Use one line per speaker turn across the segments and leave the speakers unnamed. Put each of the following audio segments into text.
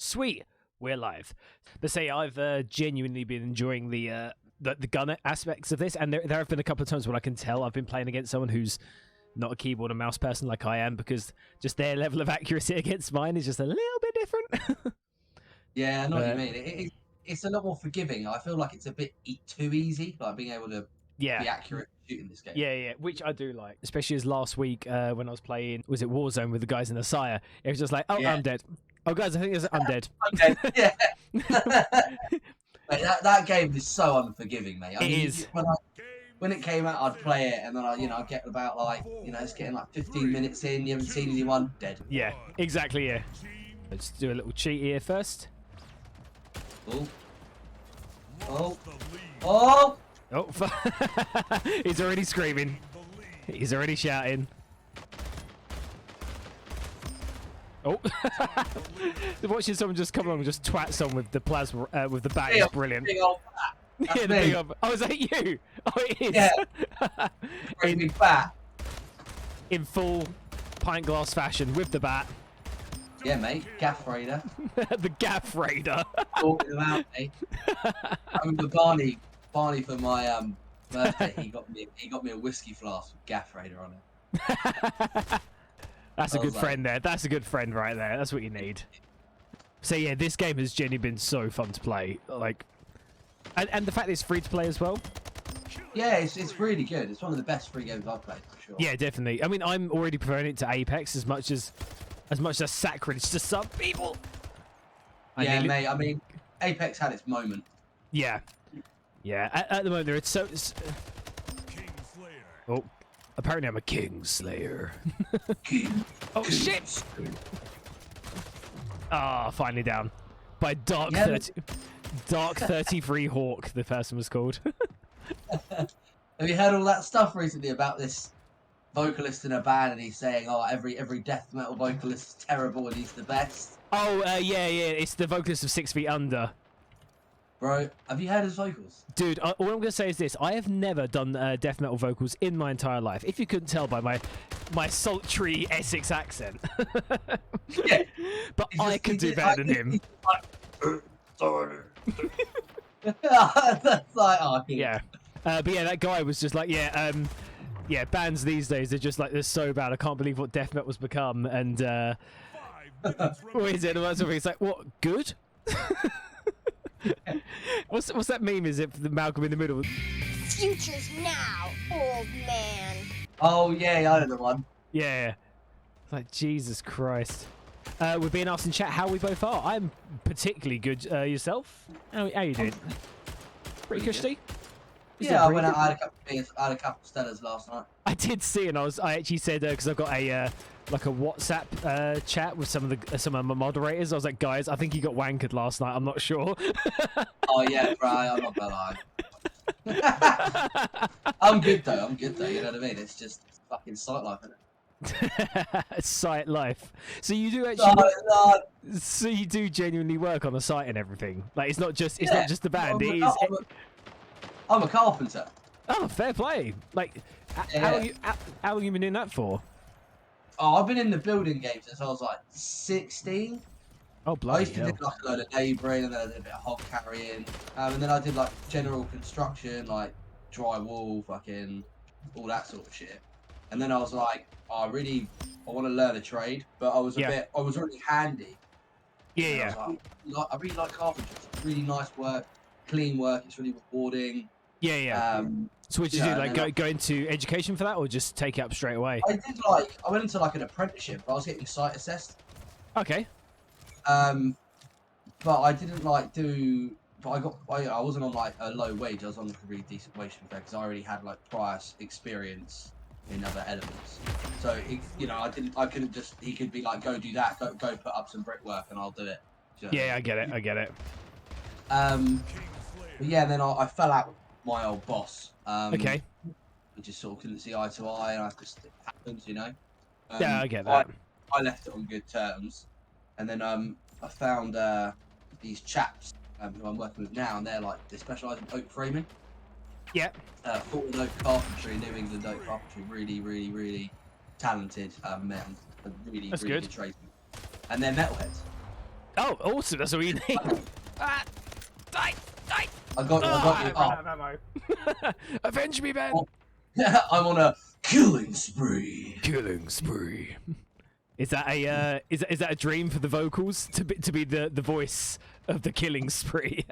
Sweet, we're live. But say I've genuinely been enjoying the gun aspects of this, and there have been a couple of times when I can tell I've been playing against someone who's not a keyboard and mouse person like I am, because just their level of accuracy against mine is just a little bit different.
Yeah, I know what you mean. It's a lot more forgiving. I feel like it's a bit too easy, like being able to be accurate shooting this game.
Yeah, which I do like, especially as last week when I was playing, was it Warzone with the guys in the Sire? It was just like, oh, I'm dead. Oh, guys, I think I'm dead.
I'm dead. Yeah. Mate, that game is so unforgiving, mate. I mean,
it is.
When it came out, I'd play it, and then I'd get about it's getting like 15 minutes in. You haven't seen anyone, dead.
Yeah, exactly. Yeah. Let's do a little cheat here first.
Oh!
He's already screaming. He's already shouting. Oh! Watching someone just come along and just twat someone with the plasma, with the bat is brilliant.
Big old bat.
Yeah, the big old. Oh, is that you? Oh, it is.
Yeah. Very big bat.
In full Pintglass fashion with the bat.
Yeah, mate. Gaff Raider.
The Gaff Raider.
Talking them out, mate. I remember Barney for my birthday. He got me a whiskey flask with Gaff Raider on it.
That's a good friend there. That's a good friend right there. That's what you need. So yeah, this game has genuinely been so fun to play. Like, and the fact that it's free to play as well.
Yeah, it's really good. It's one of the best free games I've played for sure.
Yeah, definitely. I mean, I'm already preferring it to Apex as much as sacrilege to some people.
Yeah, mate. I mean, Apex had its moment.
Yeah. At the moment, it's so. Oh, apparently I'm a King Slayer. Oh shit! Ah, finally down by Dark 33 Hawk. The person was called.
Have you heard all that stuff recently about this vocalist in a band, and he's saying, "Oh, every death metal vocalist is terrible, and he's the best."
Oh, yeah. It's the vocalist of 6 Feet Under.
Bro, have you heard his vocals?
Dude, all I'm gonna say is this: I have never done death metal vocals in my entire life. If you couldn't tell by my sultry Essex accent.
Yeah,
but I could do better than him.
That's like, oh,
yeah. But yeah, that guy was just like, yeah, bands these days are just like, they're so bad. I can't believe what death metal's become. And what is it? It's like, what? Good? What's that meme? Is it the Malcolm in the Middle?
Future's now, old man.
Oh yeah, I know the one.
Yeah. It's like, Jesus Christ. We're being asked in chat how we both are. I'm particularly good. Yourself? How you doing? Pretty cushy?
Yeah, I had a couple of stellars last night.
I did see, and I actually said because I've got a like a WhatsApp chat with some of my moderators. I was like, guys, I think you got wankered last night. I'm not sure.
Oh yeah, bro. I'm not gonna lie. I'm good though. You know what I mean? It's just fucking sight life, isn't it?
Sight life. So you do actually. So you do genuinely work on the site and everything. Like it's not just the band.
I'm a carpenter.
Oh, fair play. Like, how long you been doing that for?
Oh, I've been in the building game since I was like 16.
Oh, bloody
I used to do like a load of labouring, and then I did a bit of hog carrying, and then I did like general construction, like drywall, fucking all that sort of shit. And then I was like, oh, I want to learn a trade, but I was already handy.
Yeah.
I really like carpentry. It's really nice work, clean work. It's really rewarding.
Yeah. So what did you do? Like go into education for that, or just take it up straight away?
I went into like an apprenticeship. But I was getting site assessed.
Okay.
But I didn't But I wasn't on like a low wage. I was on like a really decent wage because I already had like prior experience in other elements. So I couldn't just. He could be like, go do that. Go put up some brickwork, and I'll do it. You know
I get it.
But yeah, then I fell out with my old boss.
Okay.
We just sort of couldn't see eye to eye, and it happens, you know.
Yeah, I get that.
I left it on good terms, and then I found these chaps who I'm working with now, and they specialise in oak framing.
Yeah.
Fulton Oak Carpentry, New England Oak Carpentry, really talented men, really good tradesmen, and they're metalheads.
Oh, awesome! That's all you need. Die!
I got you.
I ran out of ammo. Avenge me, Ben.
Oh. I'm on a killing spree.
Killing spree. Is that a is that a dream for the vocals to be the voice of the killing spree?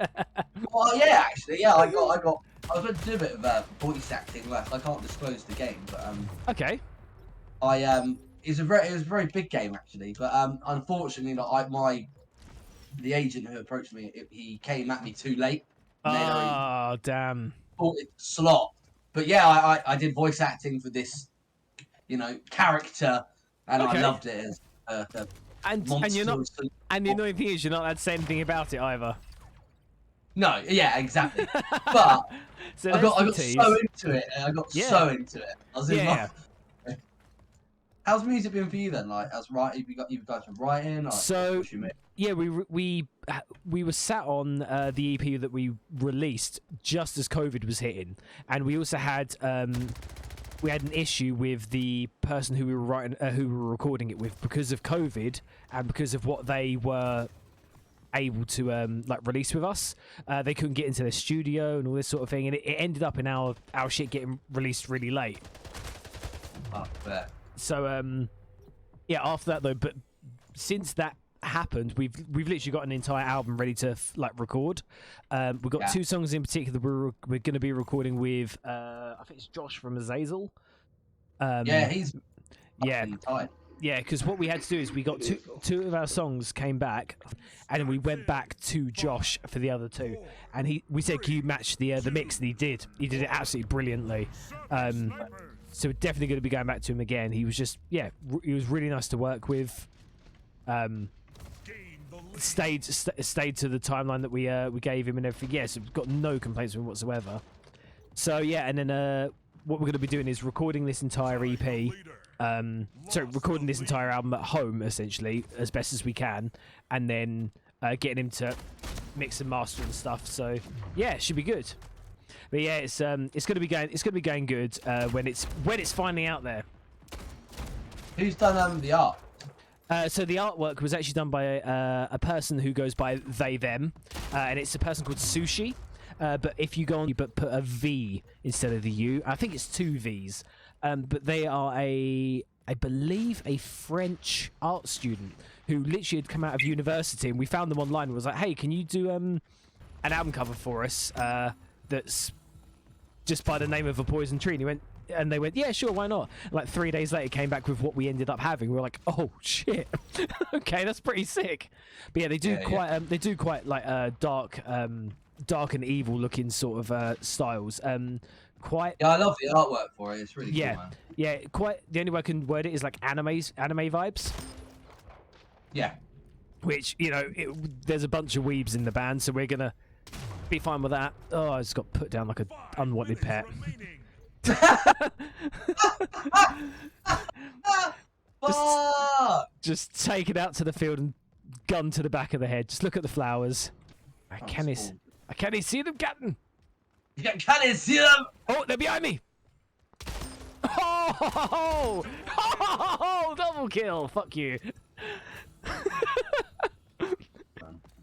Well, yeah, actually, yeah. I was meant to do a bit of voice acting left. I can't disclose the game, but
Okay.
it was a very big game actually, but unfortunately, like the agent who approached me, he came at me too late.
Oh, damn.
Bought it slot. But yeah, I did voice acting for this, character, and
Okay.
I loved it as a
And
monster.
you're not. And the annoying thing is, you're not allowed to say anything about it either.
No, yeah, exactly. But
So
I got
that's the
so
tease.
into it. I got
Yeah.
so into it. I was in
Yeah.
How's music been for you then? Like, as writing, you guys been writing? Or
So-
what you make?
Yeah, we were sat on the EP that we released just as COVID was hitting, and we also had we had an issue with the person who we were recording it with because of COVID and because of what they were able to like release with us. They couldn't get into their studio and all this sort of thing, and it ended up in our shit getting released really late.
Oh, fair.
So yeah, after that though, but since that happened, we've literally got an entire album ready to like record. We've got 2 songs in particular we're going to be recording with I think it's Josh from Azazel.
Yeah, he's
yeah
fucking tight.
yeah, because what we had to do is we got two of our songs came back, and then we went back to Josh for the other 2, and we said, can you match the mix, and he did it absolutely brilliantly. So we're definitely going to be going back to him again. He was just he was really nice to work with. Stayed to the timeline that we gave him and everything. Yes, we've got no complaints with him whatsoever. So yeah, and then what we're going to be doing is recording this entire EP. Recording this entire album at home essentially as best as we can, and then getting him to mix and master and stuff. So yeah, it should be good. But yeah, it's going to be going good when it's finally out there.
Who's done the art?
So the artwork was actually done by a person who goes by they them, and it's a person called Sushi. But if you go on, but put a V instead of the U. I think it's 2 V's. But they are I believe a French art student who literally had come out of university, and we found them online and was like, hey, can you do an album cover for us that's just by the name of a poison tree? And they went, yeah, sure, why not? Like 3 days later, came back with what we ended up having. We were like, oh shit, okay, that's pretty sick. But yeah, they do quite like dark and evil looking sort of styles. Quite.
Yeah, I love the artwork for it. It's really cool, man.
Yeah, quite. The only way I can word it is like anime vibes.
Yeah.
Which there's a bunch of weebs in the band, so we're gonna be fine with that. Oh, I just got put down like an unwanted pet. just take it out to the field and gun to the back of the head. Just look at the flowers. I can't see them, Captain.
Can you see them?
Oh, they're behind me. Oh, double kill. Fuck you.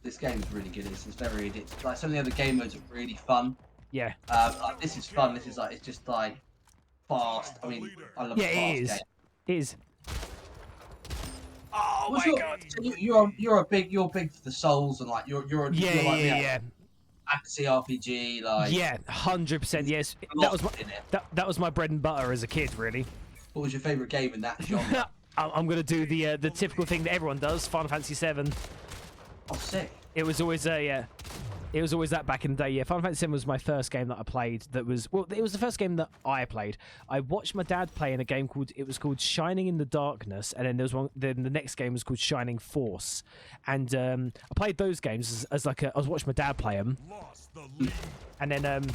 This game is really good. It's very addictive. Like some of the other game modes are really fun.
Yeah.
Like this is fun. This is like it's just like fast. I mean, I love fast games.
It is. Oh my god!
So you're big for the Souls and like you're like me,
yeah.
Fantasy RPG, like
100%. Yes, that was my bread and butter as a kid, really.
What was your favorite game in that genre?
I'm gonna do the typical thing that everyone does, Final Fantasy VII.
Oh, sick.
It was always it was always that back in the day. Yeah, Final Fantasy VII was my first game that I played. It was the first game that I played. I watched my dad play in a game called Shining in the Darkness, and then then the next game was called Shining Force, and I played those games as like I was watching my dad play them, and then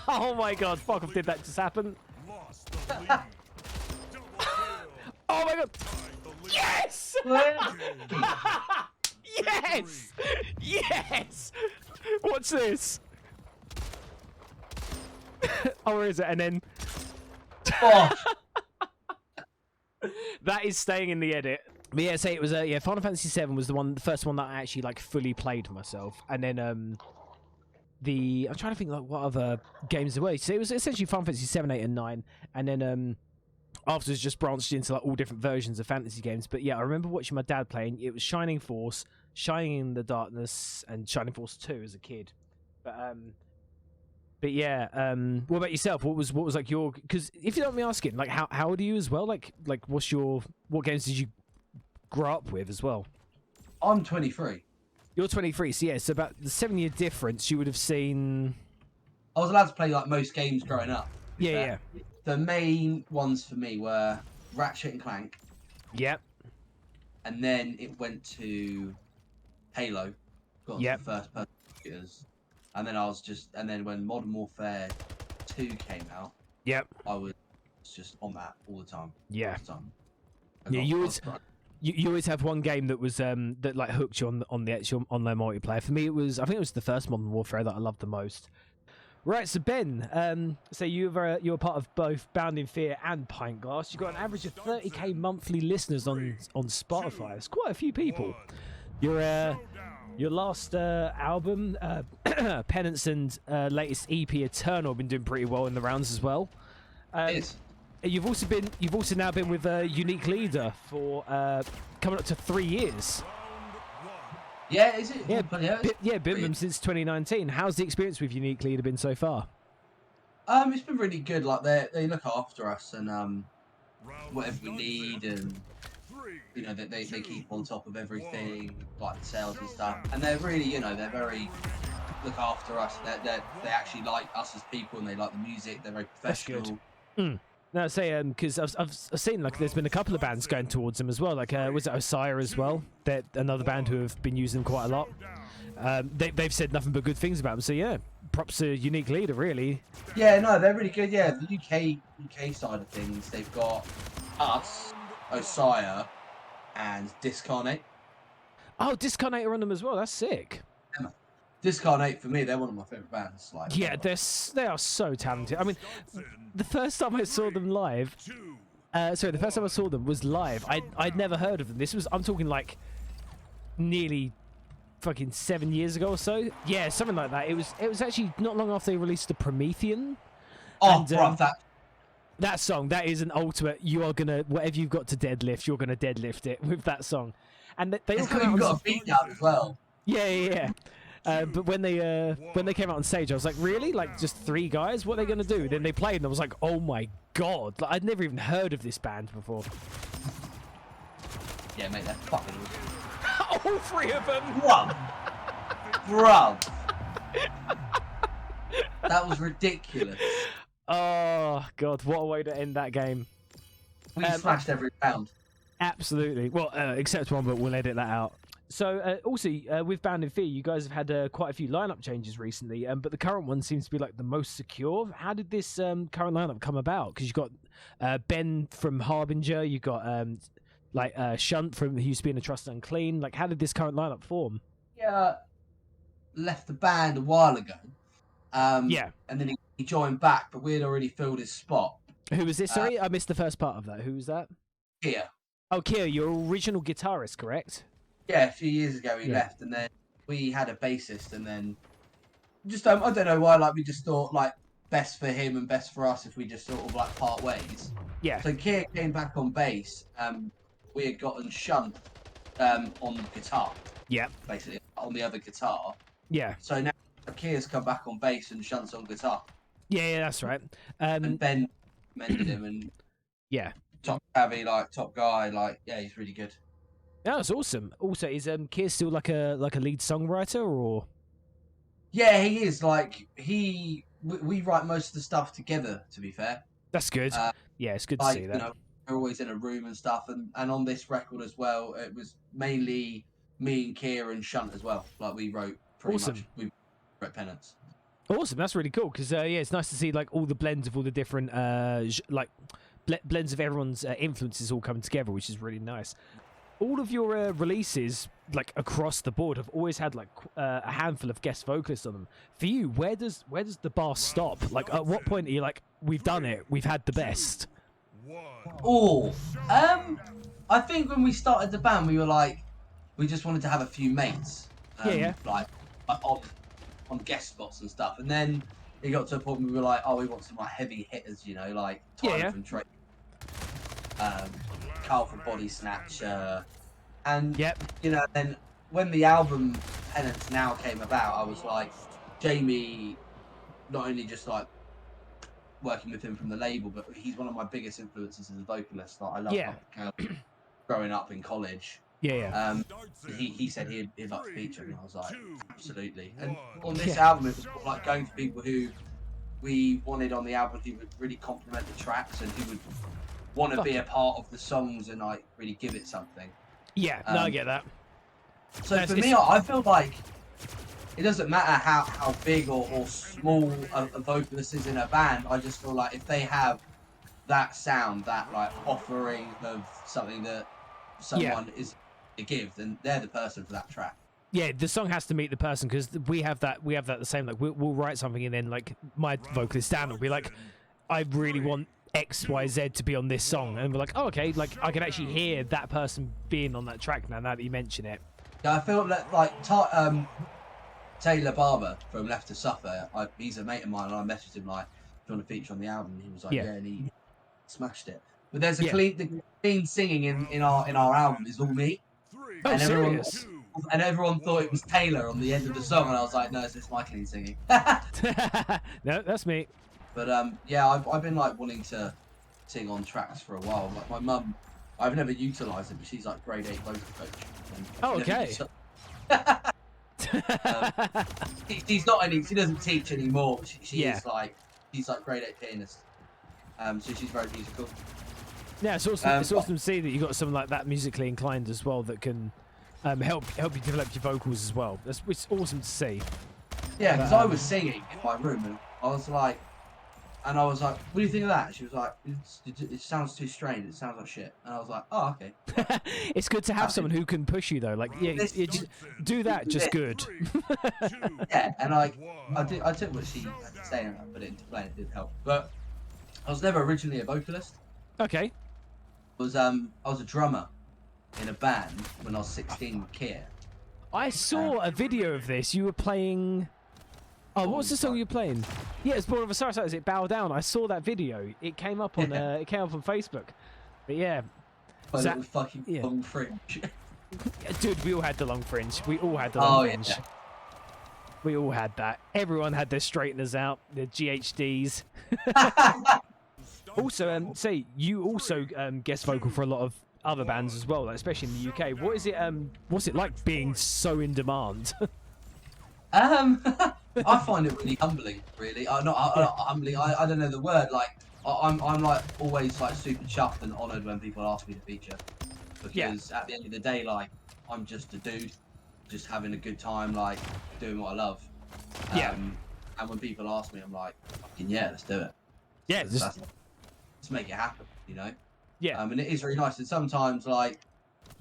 oh my god, fuck off, did that just happen? Oh my god! Yes! Yes! Yes! What's this? Oh, where is it? And then...
Oh.
That is staying in the edit. But yeah, say it was Final Fantasy VII was the first one that I actually like fully played myself, and then I'm trying to think like what other games there were. So it was essentially Final Fantasy 7, 8, and 9, and then afterwards just branched into like all different versions of fantasy games. But yeah, I remember watching my dad playing. It was Shining Force, Shining in the Darkness, and Shining Force 2 as a kid. But yeah, what about yourself? What was like your? Because if you don't mind me asking, like how old are you as well? Like what games did you grow up with as well?
I'm 23.
You're 23, so yeah, so about the 7-year difference. You would have seen.
I was allowed to play like most games growing up.
Yeah.
The main ones for me were Ratchet and Clank.
Yep.
And then it went to Halo. Got onto the first person shooters. And then when Modern Warfare 2 came out, I was just on that all the time.
Yeah.
All the time.
You always have one game that was that like hooked you on the actual online multiplayer. For me, I think it was the first Modern Warfare that I loved the most. Right, so Ben, so you're part of both Bound in Fear and Pintglass. You've got an average of 30k monthly listeners on Spotify. It's quite a few people. Your last album, Penance, and latest EP, Eternal, have been doing pretty well in the rounds as well. You've also now been with Unique Leader for coming up to 3 years.
Yeah, is it?
Yeah, been with them since 2019. How's the experience with Unique Leader been so far?
It's been really good. Like they look after us and whatever we need, and you know they keep on top of everything, like the sales and stuff. And they're really, they're very look after us. They actually like us as people, and they like the music. They're very professional.
That's good. No, say because I've seen like there's been a couple of bands going towards them as well. Like was it Osire as well? They're another band who have been using them quite a lot. They've said nothing but good things about them. So yeah, props to Unique Leader, really.
Yeah, no, they're really good. Yeah, the UK side of things, they've got us, Osire, and Discarnate.
Oh, Discarnate are on them as well. That's sick.
Discarnate, for me, they're one of my favourite bands. Like,
yeah, they are so talented. I mean, the first time I saw them live, the first time I saw them was live. I'd never heard of them. I'm talking like nearly fucking 7 years ago or so. Yeah, something like that. It was actually not long after they released the Promethean.
Oh, bro,
that song, that is an ultimate. You are gonna, whatever you've got to deadlift, you're gonna deadlift it with that song. And they all come out.
Got a beat down as well.
Yeah. But when they came out on stage, I was like, really? Like, just 3 guys? What are they going to do? Then they played, and I was like, oh my god. Like, I'd never even heard of this band before.
Yeah, mate, they're fucking
all 3 of them!
Bruv. That was ridiculous.
Oh, god, what a way to end that game.
We smashed every round.
Absolutely. Well, except one, but we'll edit that out. So, also, with Bound in Fear, you guys have had quite a few lineup changes recently, but the current one seems to be like the most secure. How did this current lineup come about? Because you've got Ben from Harbinger, you've got Shunt from who used to be in A Trust Unclean. Like, how did this current lineup form?
Yeah, left the band a while ago. And then he joined back, but we had already filled his spot.
Who was this? Sorry, I missed the first part of that. Who was that?
Kia.
Oh, Kia, your original guitarist, correct?
Yeah, a few years ago he left, and then we had a bassist, and then just I don't know why, like we just thought like best for him and best for us if we just sort of like part ways.
Yeah.
So Kia came back on bass. We had gotten Shunt on guitar.
Yeah.
Basically on the other guitar.
Yeah.
So now Kia's come back on bass and Shunt's on guitar.
Yeah, that's right.
And Ben mended him, and top heavy, like top guy, like he's really good.
Yeah, that's awesome. Also, is Keir still like a lead songwriter, or?
Yeah, he is. Like we write most of the stuff together. To be fair,
that's good. Yeah, it's good to see that.
You know, we're always in a room and stuff, and on this record as well, it was mainly me and Keir and Shunt as well. Like we wrote pretty much. We wrote Penance.
Awesome, that's really cool because it's nice to see like all the blends of all the different blends of everyone's influences all coming together, which is really nice. All of your releases, like across the board, have always had like a handful of guest vocalists on them. For you, where does the bar stop? Like, at what point are you like, we've done it, we've had the best?
Oh, I think when we started the band, we were like, we just wanted to have a few mates, like on guest spots and stuff. And then it got to a point where we were like, oh, we want some like heavy hitters, you know, like Tyler from Trade, Carl from Body Snatch, and you know, then when the album Penance Now came about, I was like, Jamie, not only just like working with him from the label, but he's one of my biggest influences as a vocalist. Like, I love growing up in college. He said he'd like to feature, and I was like, absolutely. And on this album, it was like going for people who we wanted on the album who would really complement the tracks and who would want to be a part of the songs and like really give it something.
Yeah, no, I get that.
So for me, I feel like it doesn't matter how big or small a vocalist is in a band. I just feel like if they have that sound, that like offering of something that someone is to give, then they're the person for that track.
Yeah, the song has to meet the person, because we have that the same. Like we'll write something, and then like my vocalist Dan will be like, I really want X, Y, Z to be on this song, and we're like, oh, okay, like I can actually hear that person being on that track now that you mention it.
Yeah, I feel like Taylor Barber from Left to Suffer, he's a mate of mine, and I messaged him like, do you want to feature on the album? And he was like, yeah, and he smashed it. But there's a clean singing in our album is all me.
Oh,
and
serious?
Everyone thought it was Taylor on the end of the song, and I was like, no, it's my clean singing.
No, that's me.
But yeah, I've been like wanting to sing on tracks for a while. Like my mum, I've never utilised it, but she's like grade 8 vocal coach.
Oh, okay.
She's not any. She doesn't teach anymore. She is like, she's like grade 8 pianist. So she's very musical.
Yeah, it's awesome. It's awesome to see that you got someone like that musically inclined as well that can help you develop your vocals as well. It's awesome to see.
Yeah, because I was singing in my room and I was like, what do you think of that? She was like, it sounds too strained. It sounds like shit. And I was like, oh, okay.
It's good to have someone who can push you though. Like, yeah, just do that, just good.
Yeah, and I took what she had to say and I put it into play and it did help. But I was never originally a vocalist.
Okay.
I was a drummer in a band when I was 16 with Kier.
I saw a video of this. You were playing. Oh, what was the song you were playing? Yeah, it's Born of Osiris. Is it Bow Down? I saw that video. It came up on Facebook. But yeah.
Little fucking long fringe.
Dude, we all had the long fringe. We all had the long fringe.
Yeah.
We all had that. Everyone had their straighteners out, their GHDs. Also, say you also guest vocal for a lot of other bands as well, like, especially in the UK. What's it like being so in demand?
I find it really humbling, really. Not humbling. I don't know the word. Like I'm like always like super chuffed and honoured when people ask me to feature, because at the end of the day, like I'm just a dude, just having a good time, like doing what I love. And when people ask me, I'm like, fucking yeah, let's do it.
Yeah,
let's make it happen, you know.
Yeah.
And it is really nice. And sometimes like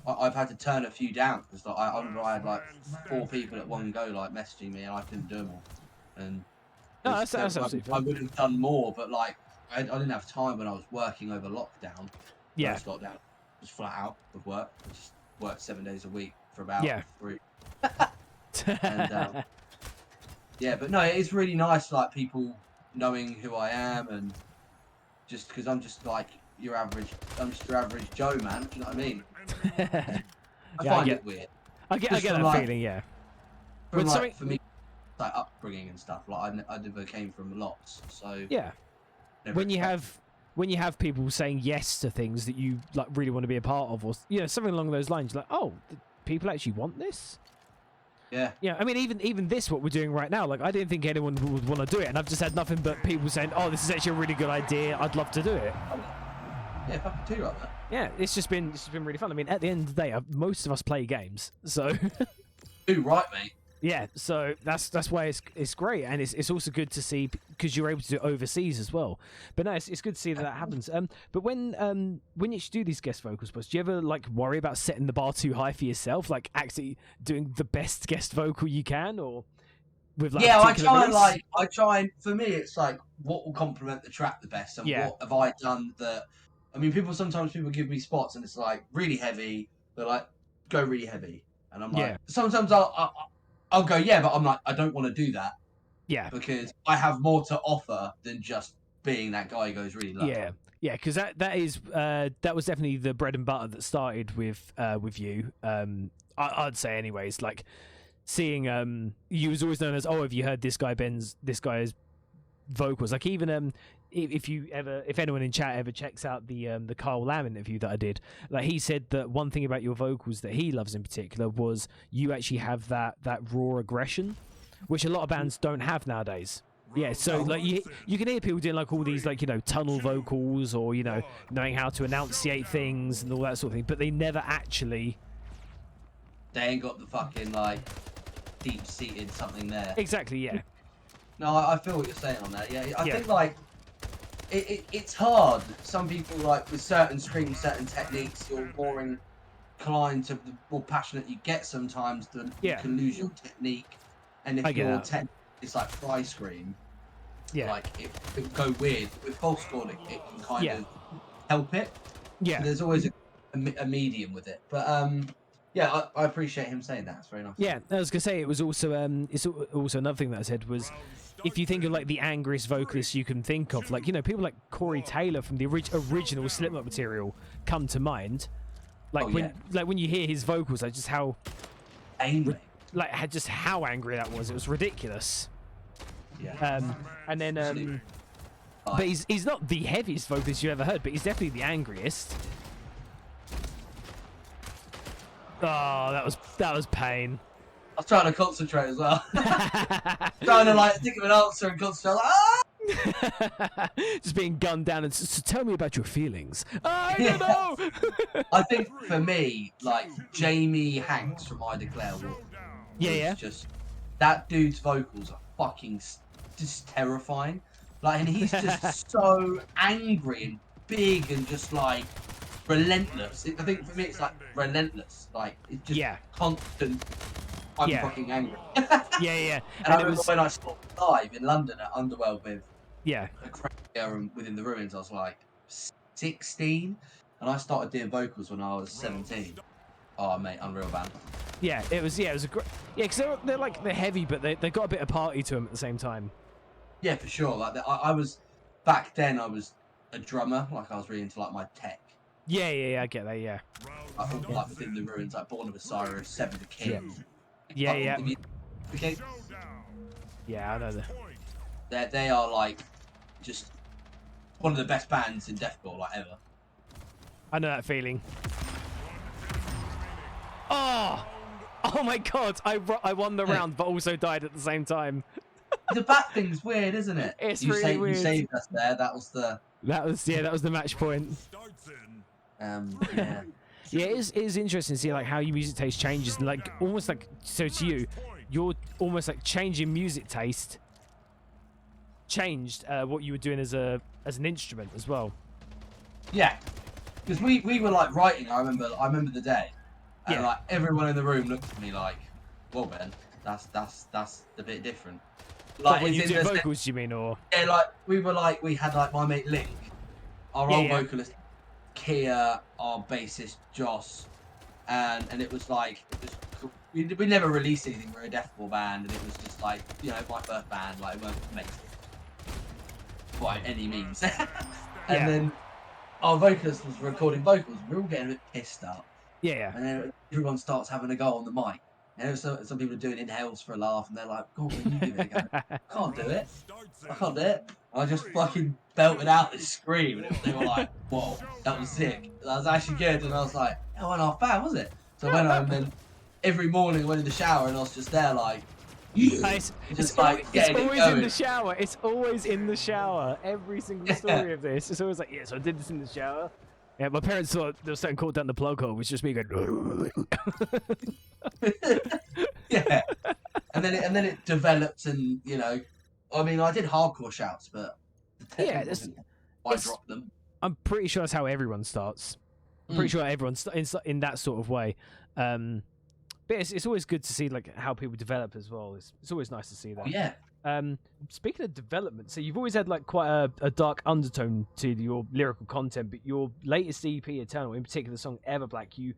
I've had to turn a few down because like, I remember I had like 4 people at one go like messaging me and I couldn't do them all. And
no, that's absolutely fine.
I would have done more, but like I didn't have time when I was working over lockdown.
Yeah.
First lockdown, just flat out with work. I just worked 7 days a week for about 3. And yeah, but no, it's really nice like people knowing who I am, and just because I'm just like your average Joe, man. Do you know what I mean? I find it weird.
I get that
like,
feeling, yeah.
From, like, for me, like upbringing and stuff, like I never came from lots, so
yeah. When you have people saying yes to things that you like really want to be a part of, or something along those lines, you're like, oh, people actually want this.
Yeah.
Yeah, I mean, even this, what we're doing right now, like I didn't think anyone would want to do it, and I've just had nothing but people saying, oh, this is actually a really good idea. I'd love to do it.
Yeah, fucking too right there.
Yeah, it's just been really fun. I mean, at the end of the day, most of us play games, so.
Too right, mate.
Yeah, so that's why it's great, and it's also good to see because you're able to do it overseas as well. But no, it's good to see that happens. But when you do these guest vocal spots, do you ever like worry about setting the bar too high for yourself, like actually doing the best guest vocal you can, or with like
I try and for me it's like what will complement the track the best, and what have I done that I mean, sometimes people give me spots and it's like really heavy. They're like, go really heavy, and I'm like, sometimes I'll go, yeah, but I'm like, I don't want to do that.
Yeah,
because I have more to offer than just being that guy who goes really low.
Yeah, because that was definitely the bread and butter that started with you. I'd say, anyways, like seeing you was always known as, oh, have you heard this guy's vocals? Like even if anyone in chat ever checks out the Carl Lamb interview that I did, like he said that one thing about your vocals that he loves in particular was you actually have that raw aggression, which a lot of bands don't have nowadays. Yeah, so like you can hear people doing like all these like, you know, tunnel vocals or, you know, knowing how to enunciate things and all that sort of thing, but they never actually.
They ain't got the fucking like deep-seated something there.
Exactly, yeah.
No, I feel what you're saying on that. Yeah, I think like it's hard. Some people like with certain screams, certain techniques, you're more inclined to the more passionate you get. Sometimes you can lose your technique, and if your technique is like fry scream, like it would go weird. With false chord, it can kind of help it. Yeah, so there's always a medium with it, but yeah, I appreciate him saying that. It's very nice.
Yeah, I was gonna say it was also it's also another thing that I said was, if you think of like the angriest vocalists you can think of, like, you know, people like Corey Taylor from the original Slipknot material come to mind. Like when you hear his vocals, like just how
angry,
just how angry that was. It was ridiculous.
Yeah.
And then but he's not the heaviest vocalist you ever heard, but he's definitely the angriest. Oh, that was pain.
I was trying to concentrate as well. Trying to like think of an answer and concentrate. Like,
just being gunned down and so tell me about your feelings. I don't know.
I think for me, like Jamie Hanks from I Declare War.
Yeah.
Just that dude's vocals are fucking just terrifying. Like, and he's just so angry and big and just like relentless. I think for me it's like relentless. Like it's just constant. I'm fucking angry.
yeah.
And I remember when I saw live in London at Underworld with
a
crowd within the ruins, I was like 16, and I started doing vocals when I was 17. Oh mate, unreal band.
Yeah, it was a great. Yeah, because they're heavy, but they got a bit of party to them at the same time. Yeah,
for sure. Like I was back then. I was a drummer. Like I was really into like my tech.
Yeah, I get that. Yeah.
Like within the ruins, like Born of Osiris, Seven the King.
Yeah.
Okay.
Yeah, I know that.
They are like just one of the best bands in deathcore like ever.
I know that feeling. Oh my God! I won the round, but also died at the same time.
The bat thing's weird, isn't it?
It's really weird.
You saved us there. That was the match point. Yeah.
Yeah, it is interesting to see like how your music taste changes, and like almost like so to you're almost like changing music taste changed what you were doing as an instrument as well.
Yeah, because we were like writing. I remember the day, and like everyone in the room looked at me like, "Well, Ben, that's a bit different."
Like when you do vocals, you mean, or
yeah, like we had like my mate Link, our old vocalist. Kia, our bassist Joss, and it was like we never released anything. We're a deathcore band, and it was just like, you know, my first band, like we weren't making by any means. And then our vocalist was recording vocals. We were all getting a bit pissed up.
Yeah.
And then everyone starts having a go on the mic. And some people are doing inhales for a laugh, and they're like, "Go on, can you give it a go?" I can't do it. I just fucking belted out this scream, and they were like, "Whoa, that was sick. That was actually good." And I was like, "That wasn't half bad, was it?" So I went home, and then every morning I went in the shower, and I was just there like,
it's always in the shower. It's always in the shower. Every single story of this, it's always like, "Yes, I did this in the shower." Yeah, my parents thought there was something called down the plug hole. It was just me going.
Yeah, and then it developed, and you know, I mean, I did hardcore shouts, but I dropped them.
I'm pretty sure that's how everyone starts. I'm pretty sure everyone's in that sort of way. But it's always good to see like how people develop as well. It's always nice to see that.
Oh, yeah,
Speaking of development, so you've always had like quite a dark undertone to your lyrical content, but your latest EP, Eternal, in particular the song Everblack, you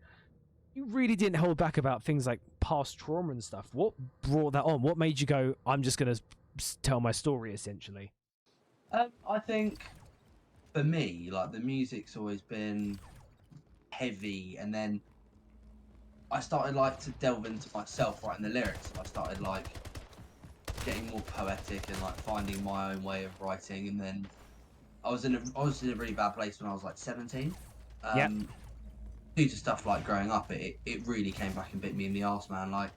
really didn't hold back about things like past trauma and stuff. What brought that on? What made you go, I'm just going to tell my story, essentially?
I think for me, like, the music's always been heavy, and then I started like to delve into myself writing the lyrics. I started like getting more poetic and like finding my own way of writing, and then I was in a really bad place when I was like 17. Due to stuff like growing up, it really came back and bit me in the arse, man. Like,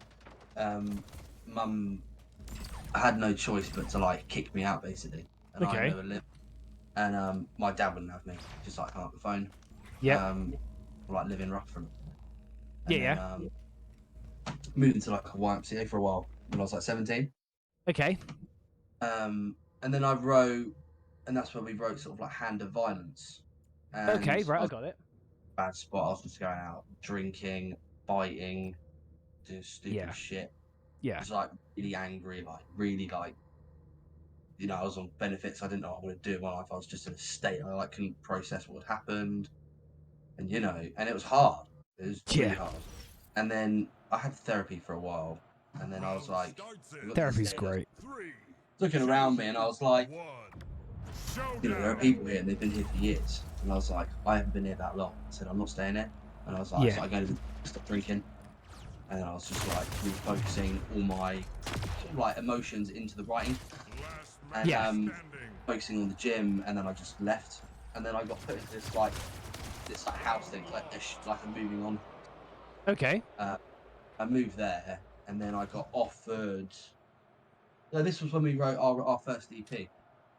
mum, I had no choice but to like kick me out basically, and I never lived. And my dad wouldn't have me, just like hung up the phone.
Yeah.
Like live in Rockford.
Yeah.
Moved into like a YMCA for a while when I was like 17.
Okay.
And then I wrote, and that's when we wrote sort of like Hand of Violence. And
Okay, right, I got it.
Bad spot. I was just going out drinking, fighting, doing stupid shit.
Yeah.
I was like really angry, like really like, you know, I was on benefits. I didn't know what I wanted to do in my life. I was just in a state. I like couldn't process what had happened, and you know, and it was hard. It was really hard. And then I had therapy for a while, and then I was like,
therapy's great.
Looking around me, and I was like, you know, there are people here, and they've been here for years. And I was like, I haven't been here that long. I said, I'm not staying here. And I was like, so I go to stop drinking. And I was just like refocusing all my sort of like emotions into the writing. And focusing on the gym, and then I just left. And then I got put into this like house thing, like I'm moving on.
Okay.
I moved there, and then I got offered. No, this was when we wrote our first EP.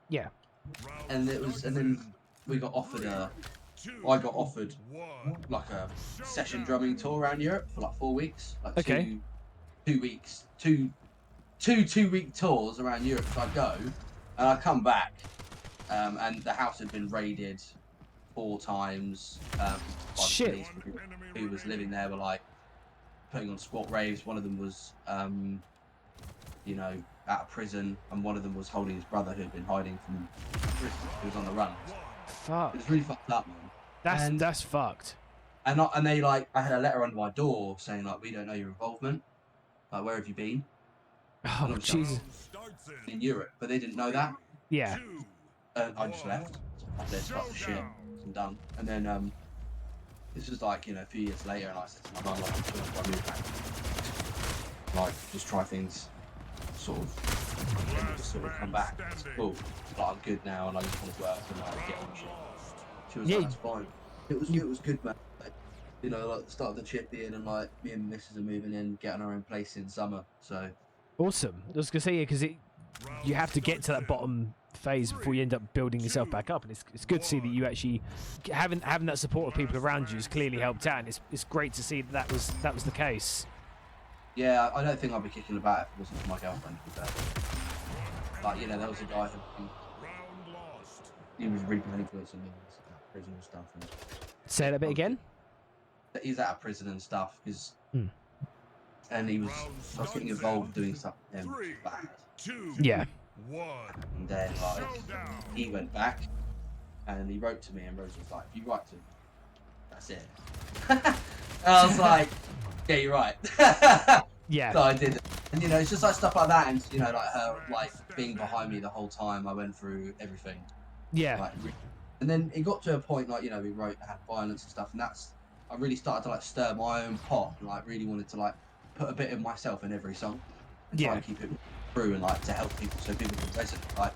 Yeah. And then we got offered I got offered like a session drumming tour around Europe for like 4 weeks. Like 2 weeks, two 2-week tours around Europe. So I go, and I come back, and the house had been raided 4 times. By the police who was living there were like putting on squat raves. One of them was, you know, out of prison, and one of them was holding his brother who had been hiding from prison. He was on the run.
Fuck.
It was really fucked up, man.
That's fucked.
And they like, I had a letter under my door saying like, we don't know your involvement. Like, where have you been?
Oh, Jesus.
In Europe, but they didn't know that.
Yeah.
And I just left. I said, fuck the shit. I'm done. And then this was like, you know, a few years later, and I said to my mum, like, I'm sure I move back. Like, just try things, sort of come back. It's cool. Like, I'm good now, and I just want to work and like get on shit. She was like, that's fine. It was good, man. Like, you know, like the start of the chipping, and like me and Mrs. are moving in, getting our own place in summer. So
awesome. I was gonna say, because you have to get to that bottom phase before you end up building yourself back up, and it's good to see that you actually having that support of people around you has clearly helped out, and it's great to see that was the case.
Yeah, I don't think I'd be kicking about if it wasn't for my girlfriend. Like, you know, there was a guy he was really influencing me about prison and stuff. And
say that bit again.
He's out of prison and stuff, and I was getting involved doing stuff with him bad.
Yeah.
And then like he went back and he wrote to me, and Rose was like, if you write to me, that's it. And I was like, yeah, you're right.
Yeah.
So I did. And you know, it's just like stuff like that, and you know, like her like being behind me the whole time I went through everything.
Yeah.
Like, and then it got to a point like, you know, we had violence and stuff, and I really started to like stir my own pot, and like really wanted to like put a bit of myself in every song and try and keep it through, and like to help people so people can resonate.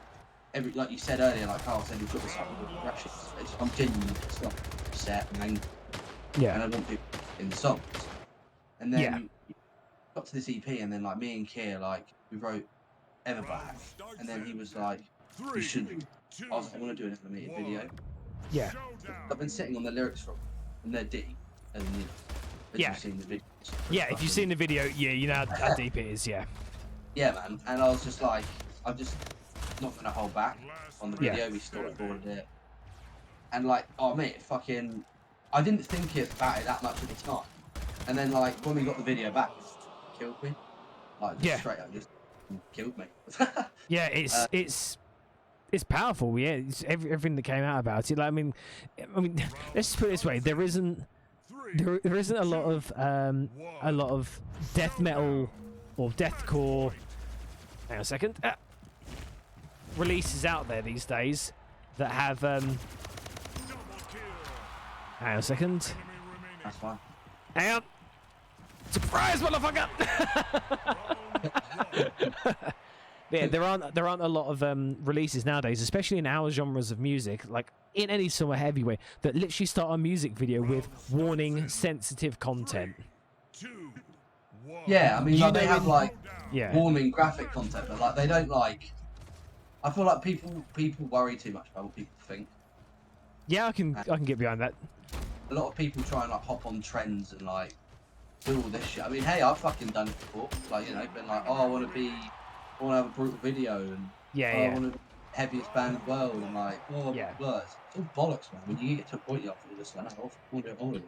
Like you said earlier, like Carl said, you've got this like rushes. I'm genuinely pissed off, upset and angry. Yeah. And I want people in the songs. And then got to this EP, and then like me and Keir, like we wrote Everblack, and then he was like, you should. I was like, I want to do an animated video. Yeah. I've been sitting on the lyrics from, and they're deep, and you know, you've seen the video.
Yeah, if you've seen the video, you know how deep it is. Yeah.
Yeah, man. And I was just like, I'm just not gonna hold back on the video. We storyboarded it, and like, oh mate, I didn't think about it that much at the time. And then like when we got the video back, it killed me. Like just straight up, just killed me.
Yeah, it's powerful. Yeah, it's everything that came out about it. Like, I mean, let's just put it this way: there isn't a lot of death metal or deathcore. Hang on a second. Releases out there these days that have. Hang on a second.
That's fine.
Hang on. Surprise, motherfucker! Yeah, there aren't a lot of releases nowadays, especially in our genres of music, like in any sort of heavyweight, that literally start a music video with warning sensitive content.
Yeah, I mean, like, they have like
Yeah.
warning graphic content, but like they don't like. I feel like people worry too much about what people think.
Yeah, I can get behind that.
A lot of people try and like hop on trends and like do all this shit. I mean, hey, I've fucking done it before. Like, you know, been like, oh, I want to have a brutal video, and I want to be the heaviest band in the world, and like, oh, blah. It's all bollocks, man. When you get to a point, you're just like, no, I want to do it.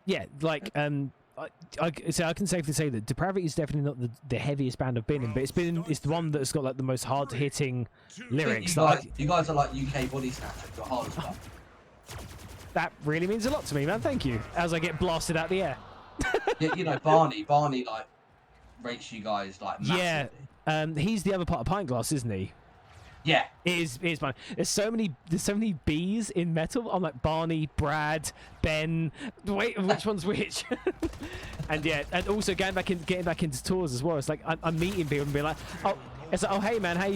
Yeah, like I can safely say that Depravity is definitely not the heaviest band I've been in, but it's the one that's got like the most hard hitting lyrics.
You guys are like UK body snatchers, you're hard as fuck.
That really means a lot to me, man. Thank you. As I get blasted out the air.
Yeah, you know, Barney like rates you guys like massively.
Yeah, he's the other part of Pintglass, isn't he?
Yeah,
It is mine. There's so many B's in metal. I'm like Barney, Brad, Ben. Wait, which one's which? And yeah, and also getting back into tours as well. It's like I'm meeting people and being like, oh, it's like, oh hey man, how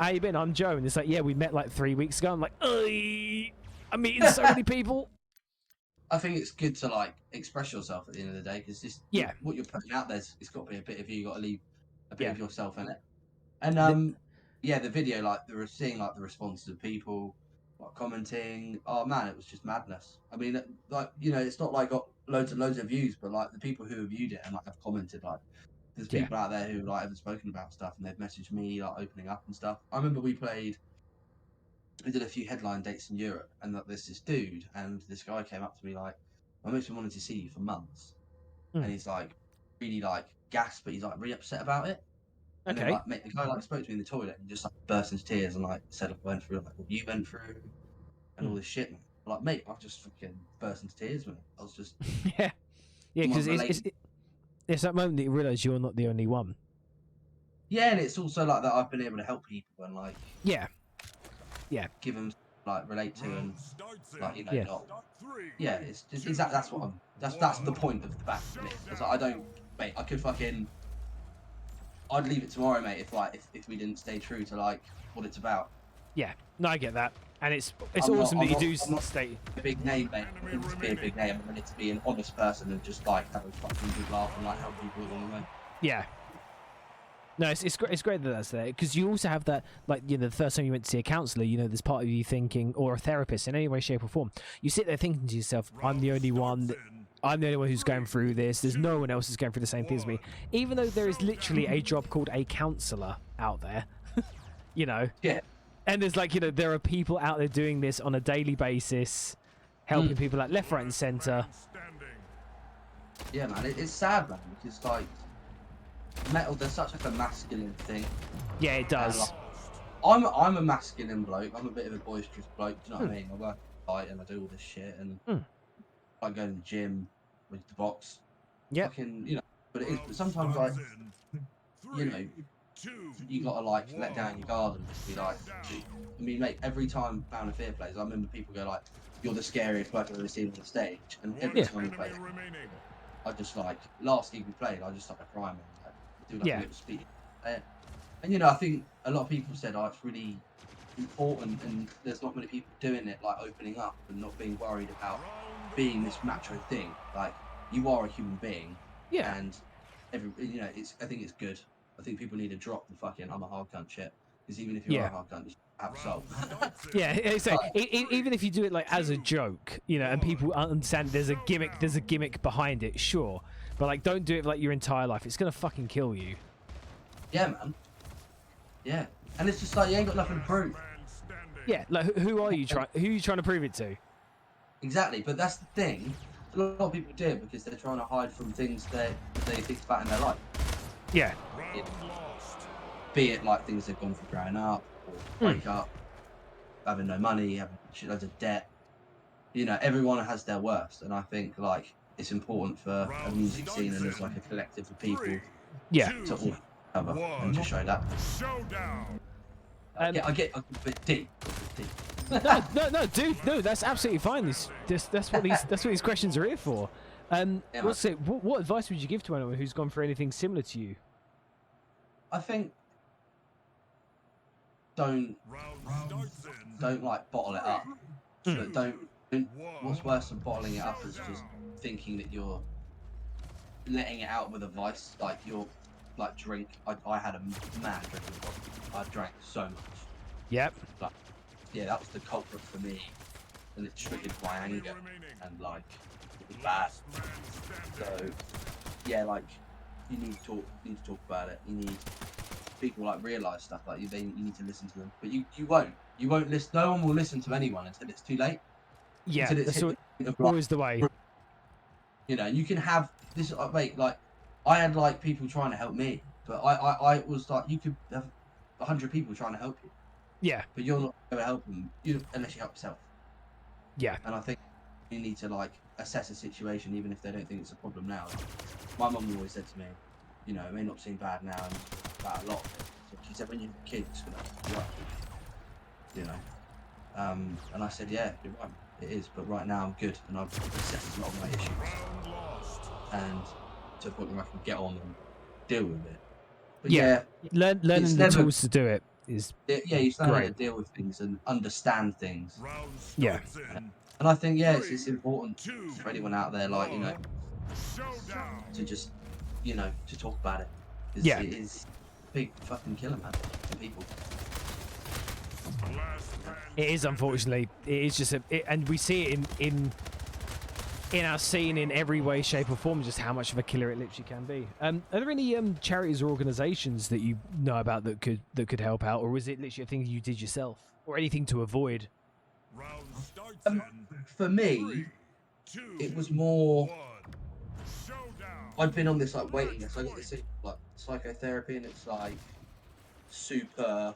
you been? I'm Joe, and it's like, yeah, we met like 3 weeks ago. I'm like, I'm meeting so many people.
I think it's good to like express yourself at the end of the day, because what you're putting out there's it's got to be a bit of you. You got to leave a bit of yourself in it. And the video, like they were seeing like the responses of people, like commenting. Oh man, it was just madness. I mean, like, you know, it's not like got loads and loads of views, but like the people who have viewed it and like have commented, like there's people out there who like haven't spoken about stuff and they've messaged me like opening up and stuff. I remember we did a few headline dates in Europe, and like there's this dude and this guy came up to me like, I mostly wanted to see you for months, and he's like really like gassed, but he's like really upset about it. And then, like, mate, the guy like spoke to me in the toilet and just like burst into tears and like said, I went through like what you went through and all this shit, man. I'm like, mate, I've just fucking burst into tears, man. I was just
yeah, because it's that moment that you realise you're not the only one.
Yeah, and it's also like that I've been able to help people and like give them like relate to and like, you know, not it's just exactly that's what that's the point of the back. It's like I don't, mate, I could fucking. I'd leave it tomorrow, mate, if we didn't stay true to like what it's about. Yeah,
no, I get that, and it's awesome that you do stay.
A big name, mate. I need to be a big name. I need to be an honest person and just like have a fucking good laugh and like help people along the way.
Yeah. No, it's great that that's there, because you also have that, like, you know, the first time you went to see a counsellor, you know, there's part of you thinking, or a therapist in any way, shape or form, you sit there thinking to yourself, I'm the only one who's going through this, there's no one else who's going through the same thing as me, even though there is literally a job called a counsellor out there. You know?
Yeah.
And there's like, you know, there are people out there doing this on a daily basis, helping people like left, right and centre.
Yeah, man, it's sad, man, because like metal, there's such like a masculine thing.
Yeah, it does.
And, like, I'm a masculine bloke. I'm a bit of a boisterous bloke. Do you know what I mean? I work out and I do all this shit, and I go to the gym with the box. Yeah. You know, but sometimes like, you know, you gotta like let down your guard and just be like, I mean, mate, every time Pound of Fear plays, I remember people go like, "You're the scariest person I've ever seen on the stage," and every time we play, I just like last gig we played, I just started crying. Do like a little speech. And you know, I think a lot of people said, oh, it's really important, and there's not many people doing it, like opening up and not being worried about being this macho thing. Like, you are a human being. Yeah. And you know, I think it's good. I think people need to drop the fucking I'm a hard cunt shit, because even if you're a hard cunt, you have a soul.
Yeah, so even if you do it like as a joke, you know, and people understand there's a gimmick behind it, sure. But like, don't do it for like your entire life. It's gonna fucking kill you.
Yeah, man. Yeah, and it's just like you ain't got nothing to prove.
Yeah, like who are you trying to prove it to?
Exactly, but that's the thing. A lot of people do it because they're trying to hide from things that they think about in their life.
Yeah.
be it like things they've gone through growing up, or break up, having no money, having shitloads of debt. You know, everyone has their worst, and I think like it's important for a music scene and as like a collective of people, to all cover and to show that. I get a bit deep.
No, dude, no, that's absolutely fine. That's what these questions are here for. What advice would you give to anyone who's gone through anything similar to you?
I think don't like bottle it up. But don't. What's worse than bottling it up is just thinking that you're letting it out with a vice. Like you're like drink. I had a mad drinking problem. I drank so much.
Yep.
Like, yeah, that was the culprit for me, and it triggered my anger, and like it was bad. So yeah, like you need to talk about it. You need people like realize stuff like you need to listen to them, but you won't listen. No one will listen to anyone until it's too late.
Yeah, that's always the way.
You know, you can have this. Mate, like I had like people trying to help me, but I was like, you could have 100 people trying to help you.
Yeah.
But you're not going to help them unless you help yourself.
Yeah.
And I think you need to like assess a situation even if they don't think it's a problem now. My mum always said to me, you know, it may not seem bad now, and about a lot of it. So she said, when you're a kid, it's going to be right. You know. And I said, yeah, you're right. It is, but right now I'm good, and I've assessed a lot of my issues, and to the point where I can get on and deal with it. But yeah,
learning the tools to do it is
you learn how to deal with things and understand things.
Yeah,
and I think it's important for anyone out there, like, you know, to just, you know, to talk about it. It is a big fucking killer, man, to people.
It is, unfortunately. It is just and we see it in our scene in every way, shape, or form. Just how much of a killer it literally can be. Are there any charities or organisations that you know about that could help out, or was it literally a thing you did yourself, or anything to avoid?
For me, it was more. I'd been on this like waiting list. I got this like psychotherapy, and it's like super.